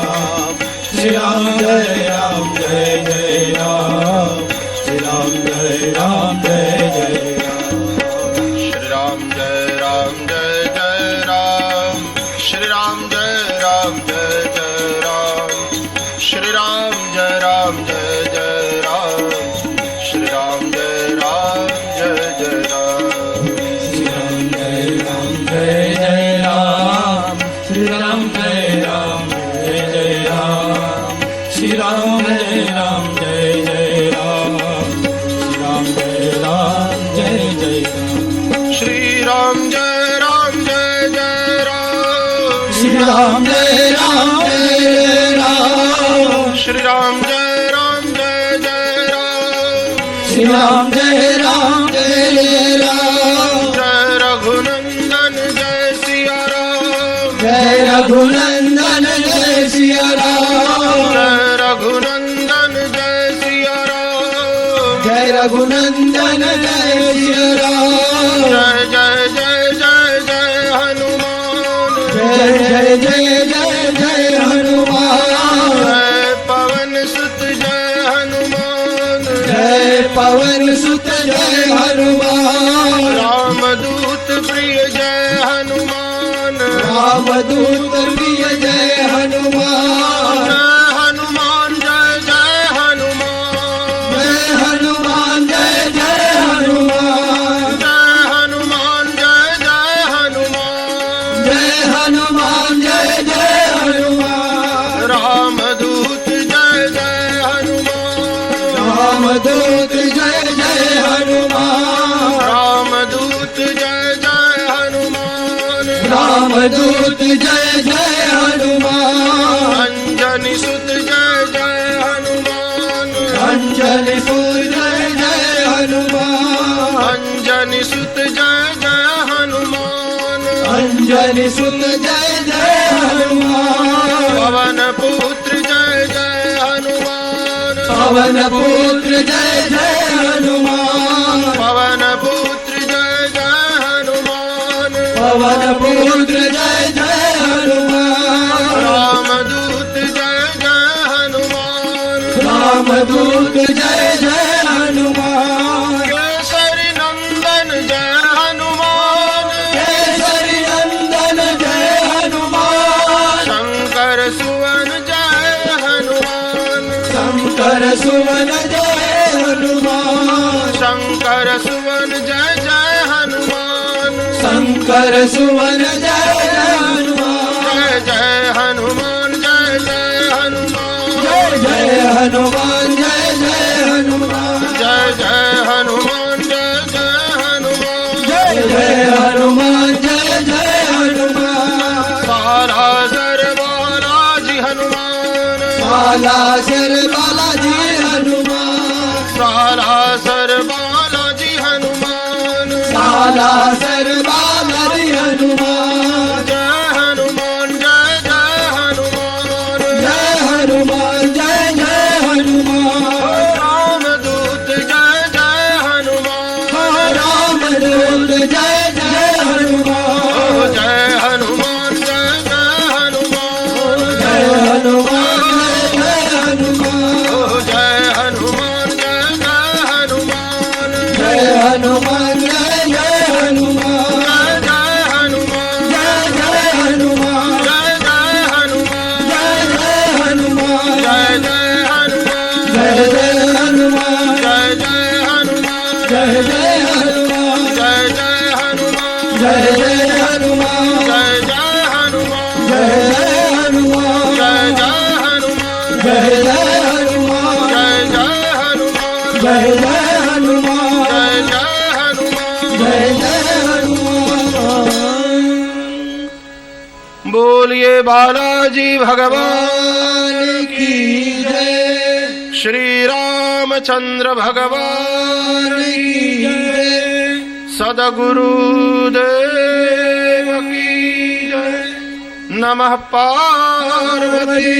श्री राम जय राम जय जय राम श्री राम जय राम जय जय राम श्री राम जय राम जय जय राम श्री राम जय राम जय जय राम श्री राम जय राम जय जय राम श्री राम जय राम जय जय राम श्री राम जय राम जय जय राम श्री राम जय राम जय जय राम श्री राम जय राम जय जय राम श्री राम जय राम जय जय राम श्री राम जय राम जय जय राम श्री राम जय राम जय राम श्री राम जय राम जय जय राम श्री राम जय राम जय राम जय रघुनंदन जय सिया राम जय रघुनंदन जय सिया राम जय रघुनंदन जय सिया राम जय रघुनंदन जय सिया राम जय जय जय जय जय हनुमान जय जय जय जय जय हनुमान जय पवन सुत जय हनुमान जय पवन सुत जय हनुमान रामदूत प्रिय जय हनुमान रामदूत प्रिय जय हनुमान जय हनुमान जय जय हनुमान जय हनुमान जय जय हनुमान जय हनुमान जय जय हनुमान जय हनुमान जय जय हनुमान रामदूत जय जय हनुमान रामदूत जय जय हनुमान रामदूत जय जय हनुमान रामदूत जय जय हनुमान अंजनी सुत जय जय हनुमान अंजलि सुत जय जय हनुमान अंजनी सुत जय जय हनुमान अंजलि सुत जय जय हनुमान पवन पुत्र जय जय हनुमान पवन पुत्र जय जय हनुमान पवन पुत्र जय जय हनुमान पवन पुत्र जय जय हनुमान रामदूत जय जय हनुमान रामदूत जय जय हनुमान केसरी नंदन जय हनुमान केसरी नंदन जय हनुमान शंकर सुवन जय हनुमान शंकर सुवन जय हनुमान शंकर सुवन जय जय हनुमान शंकर सुवन जय जय हनुमान जय जय हनुमान जय जय हनुमान जय जय हनुमान जय जय हनुमान जय जय हनुमान जय जय हनुमान जय जय हनुमान जय जय हनुमान सारा सरबालाजी हनुमान बाला सर बालाजी हनुमान सारा सरबालाजी हनुमान बाला सर बालाजी हनुमान जय हनुमान जय जय हनुमान जय हनुमान जय जय हनुमान रामदूत जय जय हनुमान रामदूत जय जय हनुमान जय हनुमान जय जय हनुमान जय हनुमान जय जय हनुमान जय हनुमान जय जय हनुमान जय हनुमान जय जय हनुमान बोलिए बालाजी भगवान की जय, श्री रामचंद्र भगवान की जय, सदगुरु देव की जय। नमः पार्वती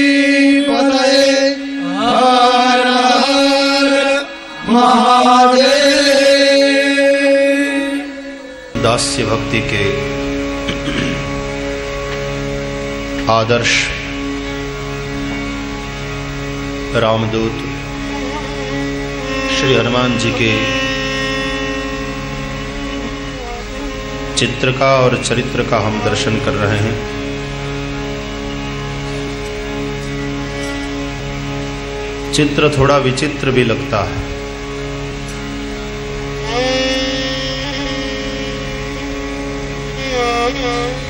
पतये हर हर महादेव। दास्य भक्ति के आदर्श रामदूत श्री हनुमान जी के चित्र का और चरित्र का हम दर्शन कर रहे हैं। चित्र थोड़ा विचित्र भी लगता है,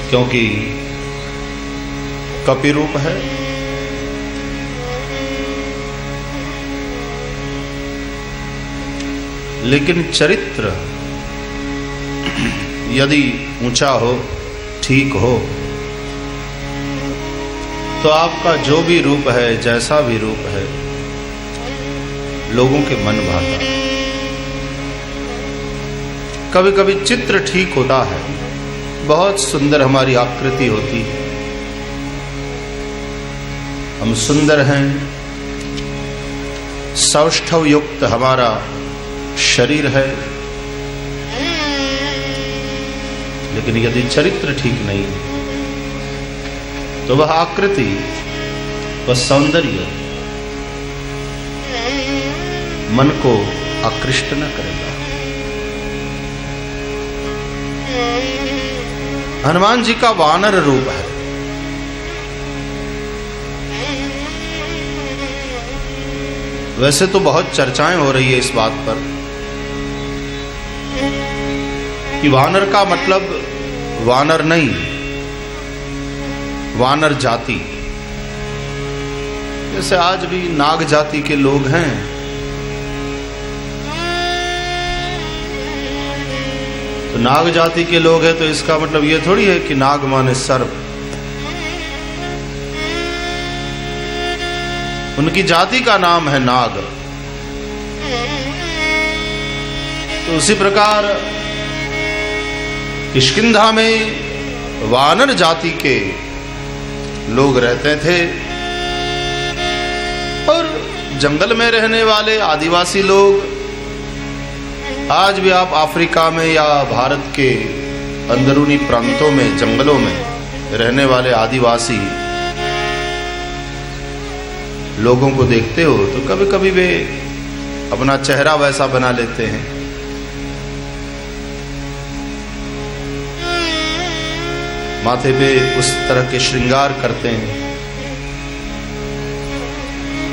क्योंकि कपि रूप है, लेकिन चरित्र यदि ऊंचा हो, ठीक हो, तो आपका जो भी रूप है, जैसा भी रूप है, लोगों के मन भाता है। कभी कभी चित्र ठीक होता है, बहुत सुंदर हमारी आकृति होती है, हम सुंदर हैं, सौष्ठव युक्त हमारा शरीर है, लेकिन यदि चरित्र ठीक नहीं तो वह आकृति, वह सौंदर्य मन को आकृष्ट न करेगा। हनुमान जी का वानर रूप है। वैसे तो बहुत चर्चाएं हो रही है इस बात पर कि वानर का मतलब वानर नहीं, वानर जाति। जैसे आज भी नाग जाति के लोग हैं, तो नाग जाति के लोग हैं तो इसका मतलब ये थोड़ी है कि नाग माने सर्प। उनकी जाति का नाम है नाग। तो उसी प्रकार किष्किंधा में वानर जाति के लोग रहते थे, और जंगल में रहने वाले आदिवासी लोग, आज भी आप अफ्रीका में या भारत के अंदरूनी प्रांतों में, जंगलों में रहने वाले आदिवासी लोगों को देखते हो तो कभी कभी वे अपना चेहरा वैसा बना लेते हैं। माथे पे उस तरह के श्रृंगार करते हैं।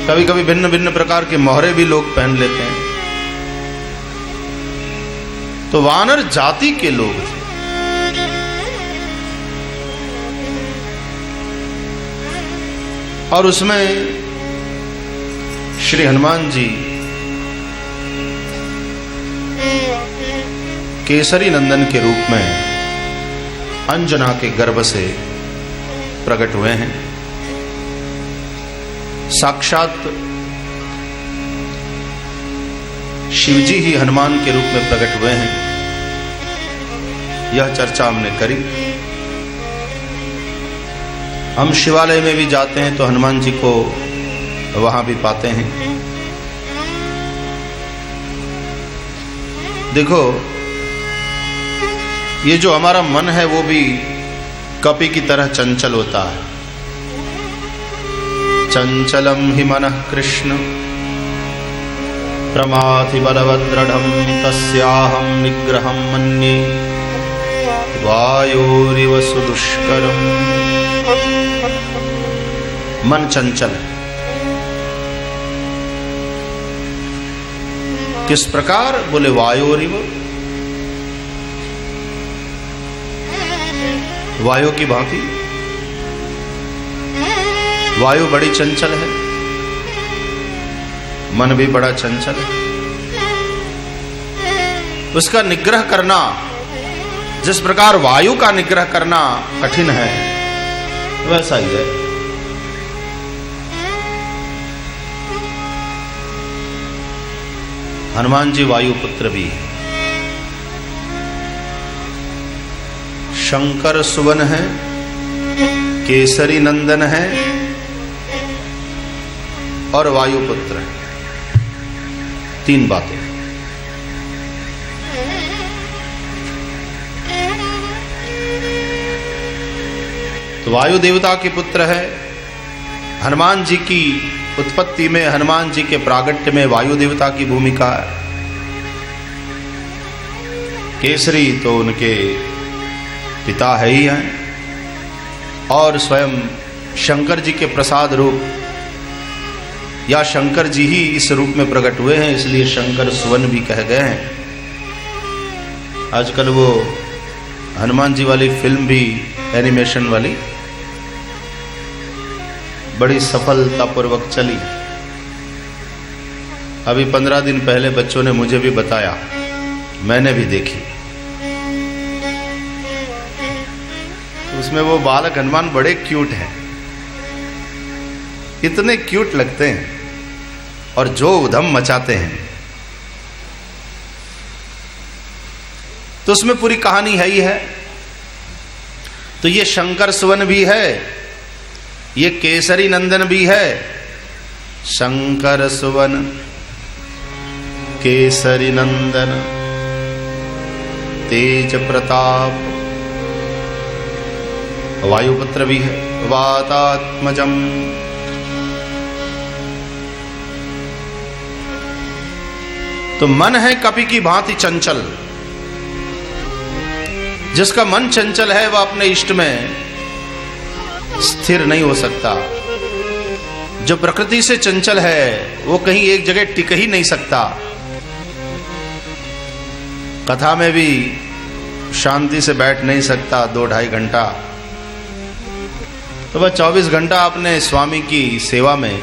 कभी कभी भिन्न भिन्न प्रकार के मोहरे भी लोग पहन लेते हैं। तो वानर जाति के लोग थे। और उसमें श्री हनुमान जी केसरी नंदन के रूप में अंजना के गर्भ से प्रकट हुए हैं। साक्षात शिवजी ही हनुमान के रूप में प्रकट हुए हैं, यह चर्चा हमने करी। हम शिवालय में भी जाते हैं तो हनुमान जी को वहां भी पाते हैं। देखो, ये जो हमारा मन है वो भी कपि की तरह चंचल होता है। चंचलम हि मनः कृष्ण प्रमाथि बलवद्दृढं तस्याहं निग्रहं मन्ये वायोरिव सुदुष्करम। मन चंचल है। किस प्रकार? बोले वायोरिव, वायु की भांति। वायु बड़ी चंचल है, मन भी बड़ा चंचल है। उसका निग्रह करना, जिस प्रकार वायु का निग्रह करना कठिन है, वैसा ही है। हनुमान जी वायुपुत्र भी है, शंकर सुवन है, केसरी नंदन है और वायुपुत्र है। 3 बातें। तो वायु देवता के पुत्र है। हनुमान जी की उत्पत्ति में, हनुमान जी के प्रागट्य में वायु देवता की भूमिका है। केसरी तो उनके पिता है ही हैं और स्वयं शंकर जी के प्रसाद रूप या शंकर जी ही इस रूप में प्रकट हुए हैं, इसलिए शंकर सुवन भी कह गए हैं। आजकल वो हनुमान जी वाली फिल्म भी, एनिमेशन वाली, बड़ी सफलतापूर्वक चली। अभी 15 दिन पहले बच्चों ने मुझे भी बताया, मैंने भी देखी। उसमें वो बालक हनुमान बड़े क्यूट हैं, इतने क्यूट लगते हैं और जो उधम मचाते हैं। तो उसमें पूरी कहानी है ही है। तो ये शंकर सुवन भी है, ये केसरी नंदन भी है। शंकर सुवन केसरी नंदन तेज प्रताप, वायुपुत्र भी है। वातात्मजम, तो मन है कपि की भांति चंचल। जिसका मन चंचल है वह अपने इष्ट में स्थिर नहीं हो सकता। जो प्रकृति से चंचल है वो कहीं एक जगह टिक ही नहीं सकता। कथा में भी शांति से बैठ नहीं सकता 2-2.5 घंटा, तो वह 24 घंटा अपने स्वामी की सेवा में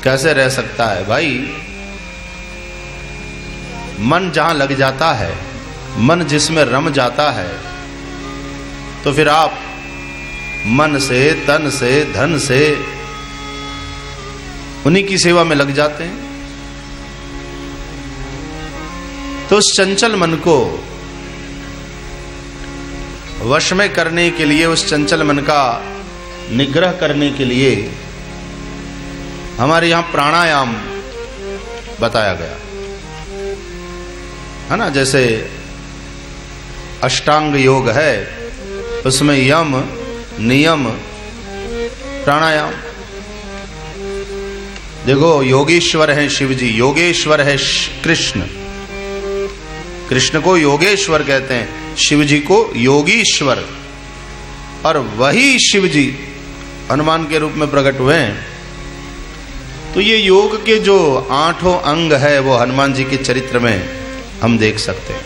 कैसे रह सकता है भाई। मन जहां लग जाता है, मन जिसमें रम जाता है, तो फिर आप मन से, तन से, धन से उन्हीं की सेवा में लग जाते हैं। तो उस चंचल मन को वश में करने के लिए, उस चंचल मन का निग्रह करने के लिए हमारे यहां प्राणायाम बताया गया है ना। जैसे अष्टांग योग है, उसमें यम, नियम, प्राणायाम। देखो योगेश्वर है शिव जी, योगेश्वर है कृष्ण। कृष्ण को योगेश्वर कहते हैं, शिव जी को योगीश्वर, और वही शिव जी हनुमान के रूप में प्रकट हुए हैं। तो ये योग के जो 8 अंग है वो हनुमान जी के चरित्र में हम देख सकते हैं।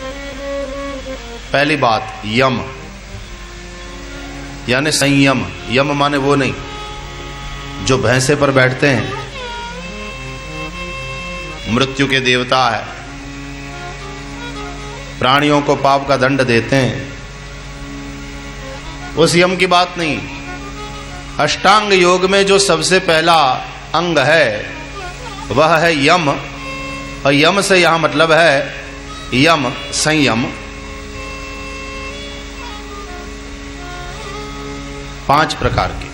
पहली बात यम, यानी संयम। यम माने वो नहीं जो भैंसे पर बैठते हैं, मृत्यु के देवता है, प्राणियों को पाप का दंड देते हैं, उस यम की बात नहीं। अष्टांग योग में जो सबसे पहला अंग है वह है यम, और यम से यहां मतलब है यम संयम। 5 प्रकार के।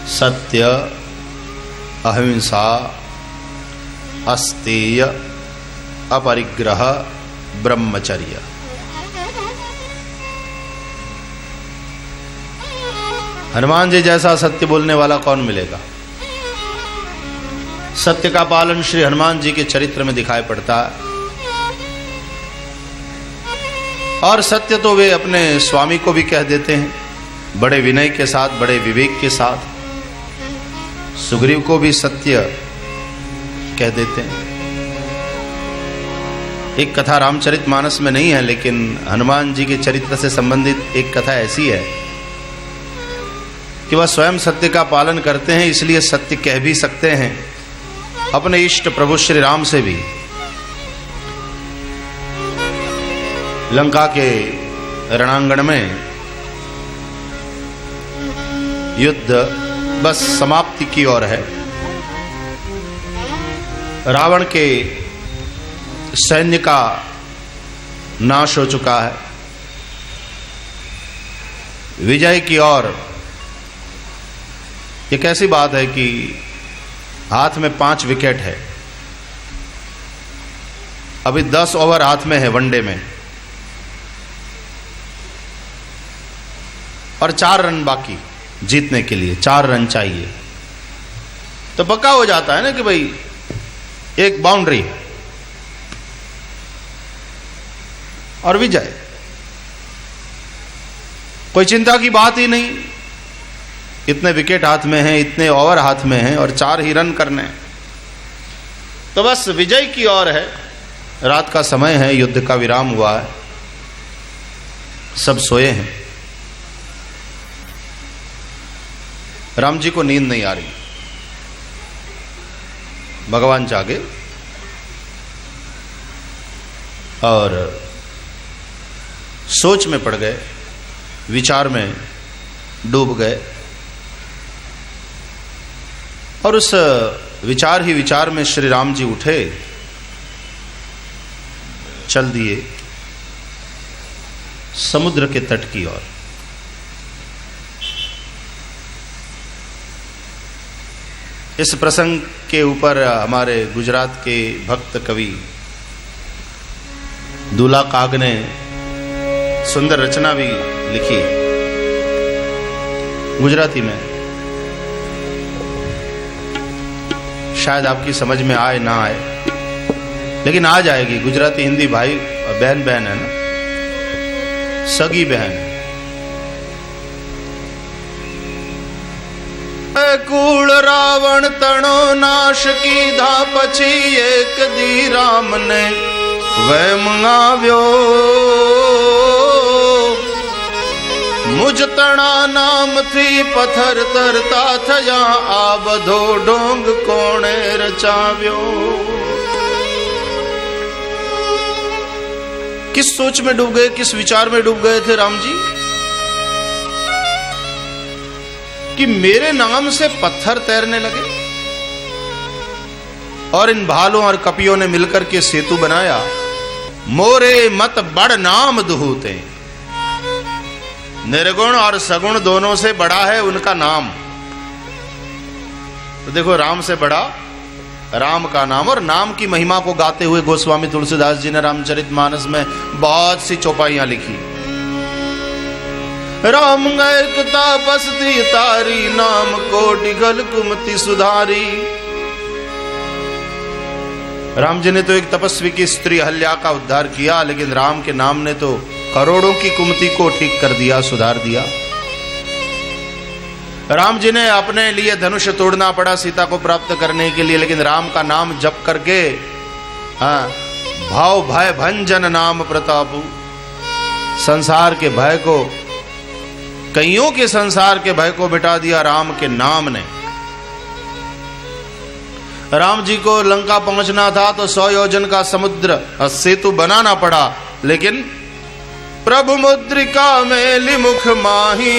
सत्य, अहिंसा, अस्तेय, अपरिग्रह, ब्रह्मचर्य। हनुमान जी जैसा सत्य बोलने वाला कौन मिलेगा। सत्य का पालन श्री हनुमान जी के चरित्र में दिखाई पड़ता है। और सत्य तो वे अपने स्वामी को भी कह देते हैं, बड़े विनय के साथ, बड़े विवेक के साथ। सुग्रीव को भी सत्य कह देते हैं। एक कथा रामचरितमानस में नहीं है, लेकिन हनुमान जी के चरित्र से संबंधित एक कथा ऐसी है कि वह स्वयं सत्य का पालन करते हैं, इसलिए सत्य कह भी सकते हैं अपने इष्ट प्रभु श्री राम से भी लंका के रणांगण में युद्ध बस समाप्ति की ओर है। रावण के सैन्य का नाश हो चुका है। विजय की ओर एक ऐसी बात है कि हाथ में 5 विकेट है, अभी 10 ओवर हाथ में है वनडे में, और 4 रन बाकी जीतने के लिए। 4 रन चाहिए तो पक्का हो जाता है ना कि भाई एक बाउंड्री और विजय, कोई चिंता की बात ही नहीं। इतने विकेट हाथ में हैं, इतने ओवर हाथ में हैं और 4 ही रन करने हैं, तो बस विजय की ओर है। रात का समय है, युद्ध का विराम हुआ है, सब सोए हैं। राम जी को नींद नहीं आ रही, भगवान जागे और सोच में पड़ गए, विचार में डूब गए, और उस विचार ही विचार में श्री राम जी उठे, चल दिए समुद्र के तट की ओर। इस प्रसंग के ऊपर हमारे गुजरात के भक्त कवि दूल्हा काग ने सुंदर रचना भी लिखी गुजराती में। शायद आपकी समझ में आए ना आए, लेकिन आ जाएगी। गुजराती हिंदी भाई बहन बहन है ना, सगी बहन है। कूल रावण तणो नाश की धा पछी एक दी राम ने वह मंगाव्यो, मुझ तणा नाम थी पत्थर तरता थया आ बधो डोंग कोणे रचाव्यो। किस सोच में डूब गए, किस विचार में डूब गए थे राम जी कि मेरे नाम से पत्थर तैरने लगे, और इन भालों और कपियों ने मिलकर के सेतु बनाया। मोरे मत बड़ नाम दुहूते, निर्गुण और सगुण दोनों से बड़ा है उनका नाम। तो देखो, राम से बड़ा राम का नाम, और नाम की महिमा को गाते हुए गोस्वामी तुलसीदास जी ने रामचरितमानस में बहुत सी चौपाइयां लिखी। राम एकता बसती तारी, नाम को डिगल कुमति सुधारी। राम जी ने तो एक तपस्वी की स्त्री अहल्या का उद्धार किया, लेकिन राम के नाम ने तो करोड़ों की कुमति को ठीक कर दिया, सुधार दिया। राम जी ने अपने लिए धनुष तोड़ना पड़ा सीता को प्राप्त करने के लिए, लेकिन राम का नाम जप करके भाव भय भंजन नाम प्रतापु, संसार के भय को, कईयों के संसार के भय को मिटा दिया राम के नाम ने। राम जी को लंका पहुंचना था तो 100 योजन का समुद्र सेतु बनाना पड़ा, लेकिन प्रभु मुद्रिका में मुख माही,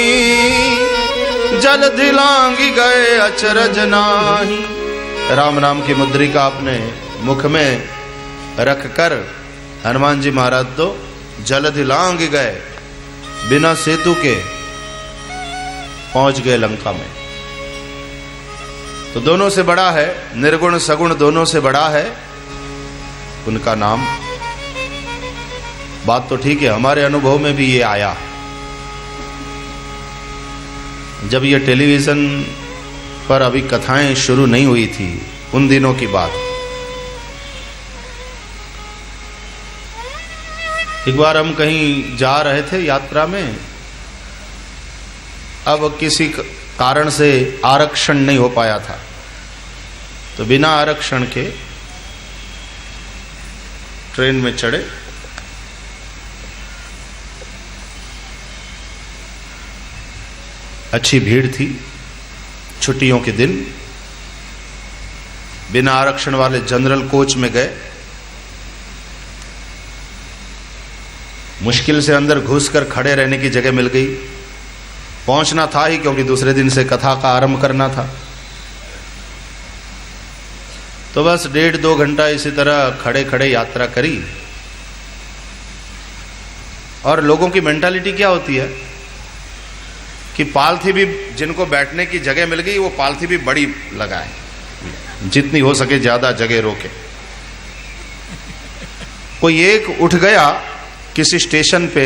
जल दिलांगी गए अचरज नाही। राम नाम की मुद्रिका अपने मुख में रखकर हनुमान जी महाराज तो जल दिलांग गए, बिना सेतु के पहुंच गए लंका में। तो दोनों से बड़ा है, निर्गुण सगुण दोनों से बड़ा है उनका नाम। बात तो ठीक है, हमारे अनुभव में भी ये आया। जब ये टेलीविजन पर अभी कथाएं शुरू नहीं हुई थी, उन दिनों की बात। एक बार हम कहीं जा रहे थे यात्रा में, अब किसी कारण से आरक्षण नहीं हो पाया था, तो बिना आरक्षण के ट्रेन में चढ़े। अच्छी भीड़ थी, छुट्टियों के दिन। बिना आरक्षण वाले जनरल कोच में गए। मुश्किल से अंदर घुसकर खड़े रहने की जगह मिल गई। पहुंचना था ही, क्योंकि दूसरे दिन से कथा का आरंभ करना था। तो बस 1.5-2 घंटा इसी तरह खड़े खड़े यात्रा करी। और लोगों की मेंटालिटी क्या होती है कि पालथी भी, जिनको बैठने की जगह मिल गई वो पालथी भी बड़ी लगाए, जितनी हो सके ज्यादा जगह रोके। कोई एक उठ गया किसी स्टेशन पे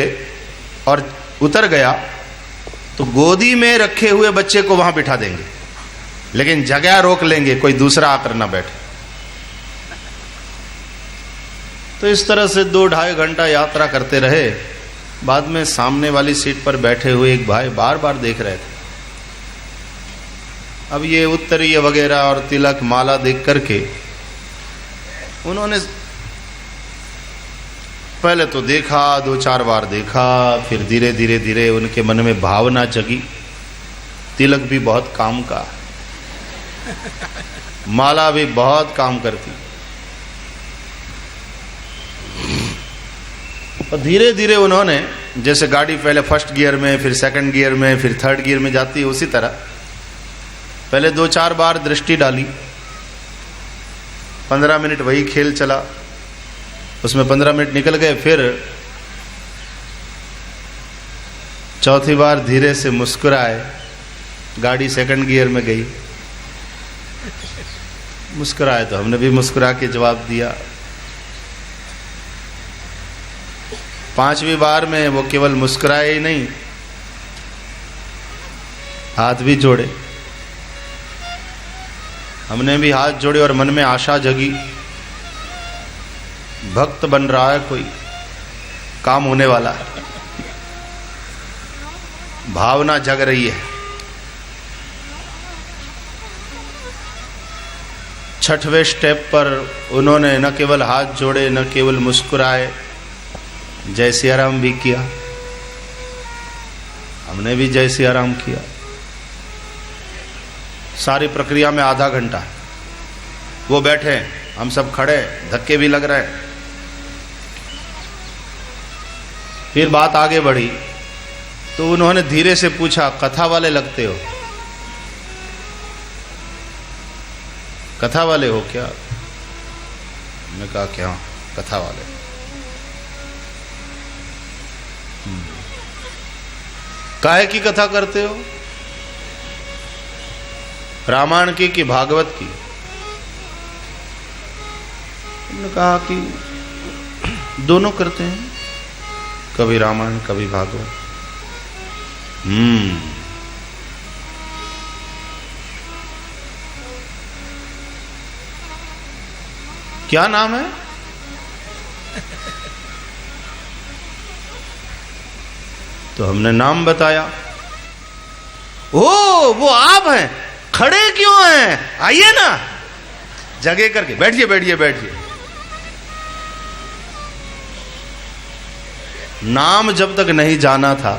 और उतर गया तो गोदी में रखे हुए बच्चे को वहां बिठा देंगे, लेकिन जगह रोक लेंगे, कोई दूसरा आकर ना बैठे। तो इस तरह से 2-2.5 घंटा यात्रा करते रहे। बाद में सामने वाली सीट पर बैठे हुए एक भाई बार बार देख रहे थे। अब ये उत्तरीय वगैरह और तिलक माला देख करके उन्होंने पहले तो देखा, 2-4 बार देखा, फिर धीरे धीरे धीरे उनके मन में भावना जगी। तिलक भी बहुत काम का, माला भी बहुत काम करती। और धीरे धीरे उन्होंने, जैसे गाड़ी पहले फर्स्ट गियर में, फिर सेकंड गियर में, फिर थर्ड गियर में जाती है, उसी तरह पहले 2-4 बार दृष्टि डाली। 15 मिनट वही खेल चला, उसमें 15 मिनट निकल गए। फिर चौथी बार धीरे से मुस्कुराए, गाड़ी सेकंड गियर में गई। मुस्कुराए तो हमने भी मुस्कुरा के जवाब दिया। 5वीं बार में वो केवल मुस्कुराए ही नहीं, हाथ भी जोड़े। हमने भी हाथ जोड़े और मन में आशा जगी, भक्त बन रहा है, कोई काम होने वाला है, भावना जग रही है। 6वें स्टेप पर उन्होंने न केवल हाथ जोड़े, न केवल मुस्कुराए, जय सिया राम भी किया। हमने भी जय सिया राम किया। सारी प्रक्रिया में आधा घंटा। वो बैठे, हम सब खड़े, धक्के भी लग रहे हैं। फिर बात आगे बढ़ी तो उन्होंने धीरे से पूछा, कथा वाले लगते हो, कथा वाले हो क्या? मैंने कहा क्या, कथा वाले। काहे की कथा करते हो, रामायण की कि भागवत की? उन्होंने कहा कि दोनों करते हैं, कभी रामायण कभी भागवत। क्या नाम है? तो हमने नाम बताया। ओ, वो आप हैं, खड़े क्यों हैं, आइए ना, जगह करके बैठिए बैठिए बैठिए। नाम जब तक नहीं जाना था,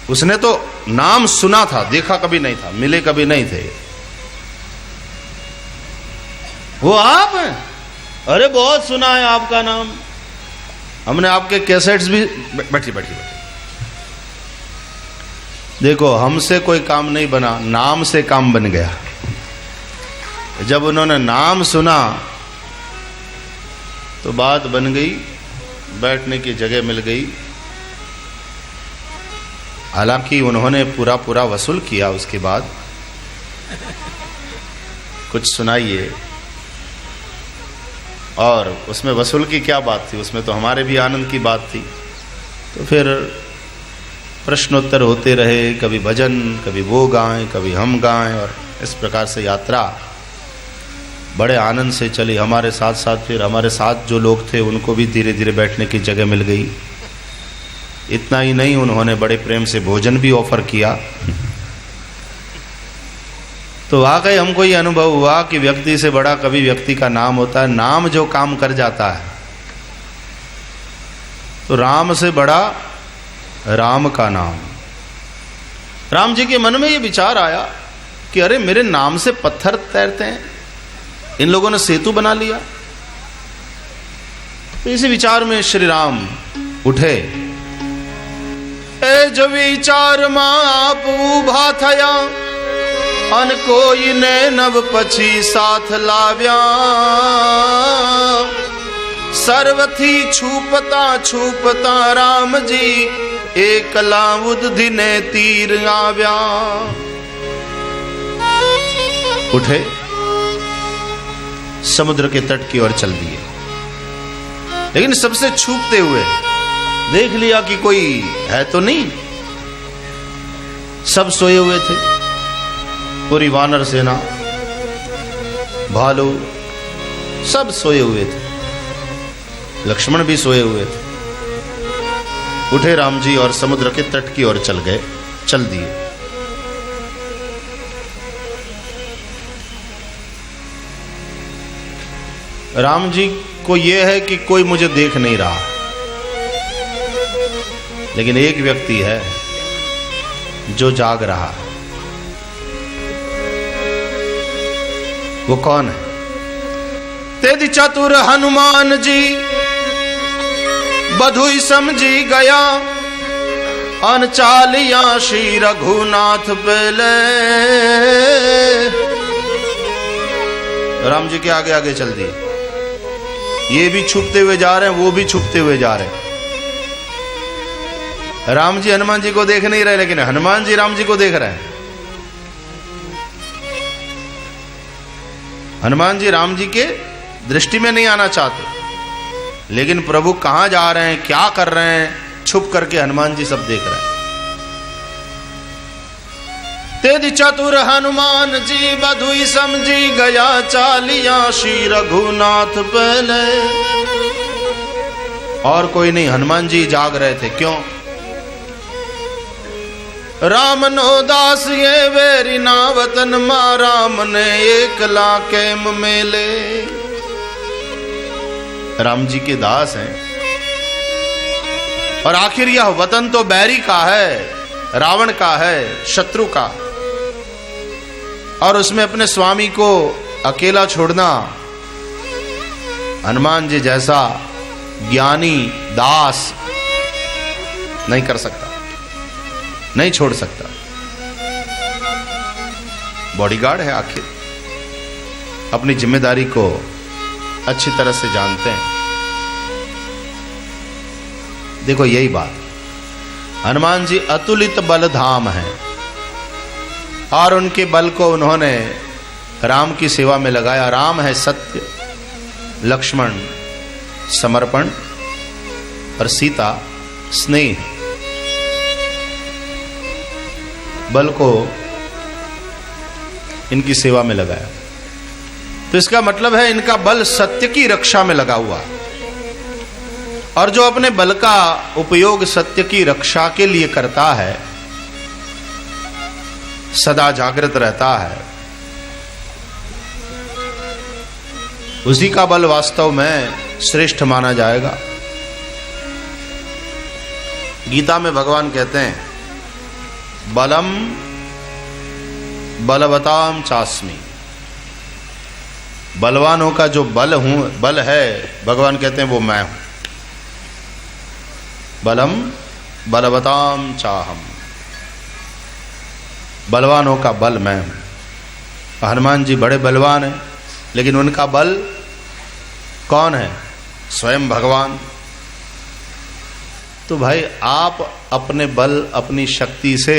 उसने तो नाम सुना था, देखा कभी नहीं था, मिले कभी नहीं थे। वो आप हैं? अरे बहुत सुना है आपका नाम, हमने आपके कैसेट्स भी। बैठिए बैठिए बैठिए। देखो, हमसे कोई काम नहीं बना, नाम से काम बन गया। जब उन्होंने नाम सुना तो बात बन गई, बैठने की जगह मिल गई। हालांकि उन्होंने पूरा पूरा वसूल किया। उसके बाद कुछ सुनाइए। और उसमें वसूल की क्या बात थी, उसमें तो हमारे भी आनंद की बात थी। तो फिर प्रश्नोत्तर होते रहे, कभी भजन, कभी वो गाएं, कभी हम गाएं, और इस प्रकार से यात्रा बड़े आनंद से चली। हमारे साथ साथ फिर हमारे साथ जो लोग थे उनको भी धीरे धीरे बैठने की जगह मिल गई। इतना ही नहीं, उन्होंने बड़े प्रेम से भोजन भी ऑफर किया। तो वाकई हमको ये अनुभव हुआ कि व्यक्ति से बड़ा कभी व्यक्ति का नाम होता है। नाम जो काम कर जाता है, तो राम से बड़ा राम का नाम। राम जी के मन में ये विचार आया कि अरे मेरे नाम से पत्थर तैरते हैं, इन लोगों ने सेतु बना लिया। तो इसी विचार में श्री राम उठे। ए जो विचार माप उभा थया, अन कोई ने नव पछी साथ लाव्या। सर्वथी छूपता छूपता राम जी, एकला बुद्धि ने तीर आव्या। उठे, समुद्र के तट की ओर चल दिए, लेकिन सबसे छुपते हुए देख लिया कि कोई है तो नहीं। सब सोए हुए थे, पूरी वानर सेना, भालू सब सोए हुए थे, लक्ष्मण भी सोए हुए थे। उठे राम जी और समुद्र के तट की ओर चल गए, चल दिए। राम जी को यह है कि कोई मुझे देख नहीं रहा, लेकिन एक व्यक्ति है जो जाग रहा है। वो कौन है? तेदि चतुर हनुमान जी बधुई समझी गया, अनचालिया श्री रघुनाथ पहले। राम जी के आगे आगे चल दिए। ये भी छुपते हुए जा रहे हैं, वो भी छुपते हुए जा रहे हैं। राम जी हनुमान जी को देख नहीं रहे, लेकिन हनुमान जी राम जी को देख रहे हैं। हनुमान जी राम जी के दृष्टि में नहीं आना चाहते, लेकिन प्रभु कहां जा रहे हैं, क्या कर रहे हैं, छुप करके हनुमान जी सब देख रहे हैं। तेदि चतुर हनुमान जी बधुई समझी गया, चालिया श्री रघुनाथ पहले। और कोई नहीं, हनुमान जी जाग रहे थे। क्यों? राम नो दास ये वेरी नावतन मा, राम ने एकला कैम मेले। राम जी के दास हैं, और आखिर यह वतन तो बैरी का है, रावण का है, शत्रु का, और उसमें अपने स्वामी को अकेला छोड़ना हनुमान जी जैसा ज्ञानी दास नहीं कर सकता, नहीं छोड़ सकता। बॉडीगार्ड है, आखिर अपनी जिम्मेदारी को अच्छी तरह से जानते हैं। देखो यही बात, हनुमान जी अतुलित बल धाम है, और उनके बल को उन्होंने राम की सेवा में लगाया। राम है सत्य, लक्ष्मण समर्पण, और सीता स्नेह। बल को इनकी सेवा में लगाया, तो इसका मतलब है इनका बल सत्य की रक्षा में लगा हुआ, और जो अपने बल का उपयोग सत्य की रक्षा के लिए करता है, सदा जागृत रहता है, उसी का बल वास्तव में श्रेष्ठ माना जाएगा। गीता में भगवान कहते हैं, बलम बलवताम चास्मी। बलवानों का जो बल है, भगवान कहते हैं वो मैं हूं। बलम बलवताम चाहम, बलवानों का बल मैं हूं। हनुमान जी बड़े बलवान हैं, लेकिन उनका बल कौन है? स्वयं भगवान। तो भाई आप अपने बल, अपनी शक्ति से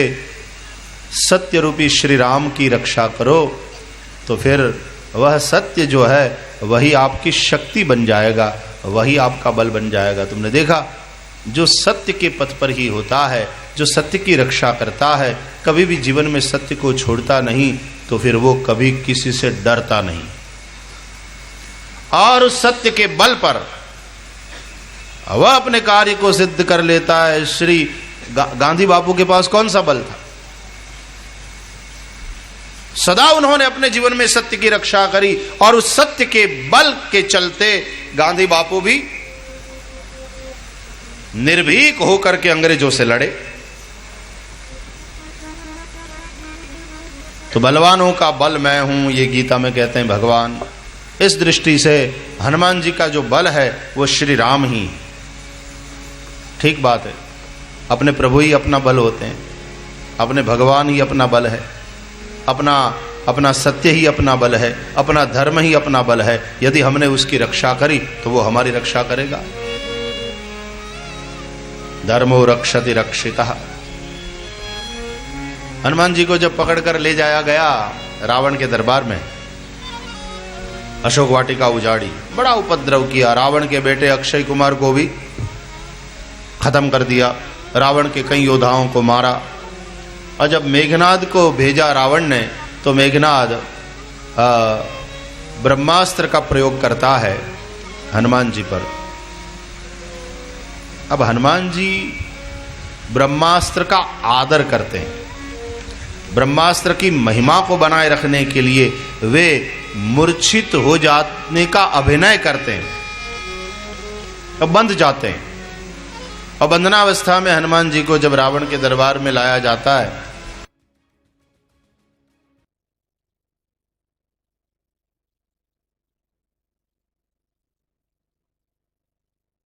सत्य रूपी श्री राम की रक्षा करो, तो फिर वह सत्य जो है वही आपकी शक्ति बन जाएगा, वही आपका बल बन जाएगा। तुमने देखा, जो सत्य के पथ पर ही होता है, जो सत्य की रक्षा करता है, कभी भी जीवन में सत्य को छोड़ता नहीं, तो फिर वो कभी किसी से डरता नहीं, और उस सत्य के बल पर वह अपने कार्य को सिद्ध कर लेता है। श्री गांधी बापू के पास कौन सा बल था? सदा उन्होंने अपने जीवन में सत्य की रक्षा करी, और उस सत्य के बल के चलते गांधी बापू भी निर्भीक होकर के अंग्रेजों से लड़े। तो बलवानों का बल मैं हूं, ये गीता में कहते हैं भगवान। इस दृष्टि से हनुमान जी का जो बल है वो श्री राम ही। ठीक बात है, अपने प्रभु ही अपना बल होते हैं, अपने भगवान ही अपना बल है, अपना सत्य ही अपना बल है, अपना धर्म ही अपना बल है। यदि हमने उसकी रक्षा करी तो वो हमारी रक्षा करेगा। धर्मो रक्षति रक्षितः। हनुमान जी को जब पकड़कर ले जाया गया रावण के दरबार में, अशोक वाटिका उजाड़ी, बड़ा उपद्रव किया, रावण के बेटे अक्षय कुमार को भी खत्म कर दिया, रावण के कई योद्धाओं को मारा। और जब मेघनाद को भेजा रावण ने, तो मेघनाद ब्रह्मास्त्र का प्रयोग करता है हनुमान जी पर। अब हनुमान जी ब्रह्मास्त्र का आदर करते हैं, ब्रह्मास्त्र की महिमा को बनाए रखने के लिए वे मूर्छित हो जाने का अभिनय करते हैं, अब बंध जाते हैं। और बंधनावस्था में हनुमान जी को जब रावण के दरबार में लाया जाता है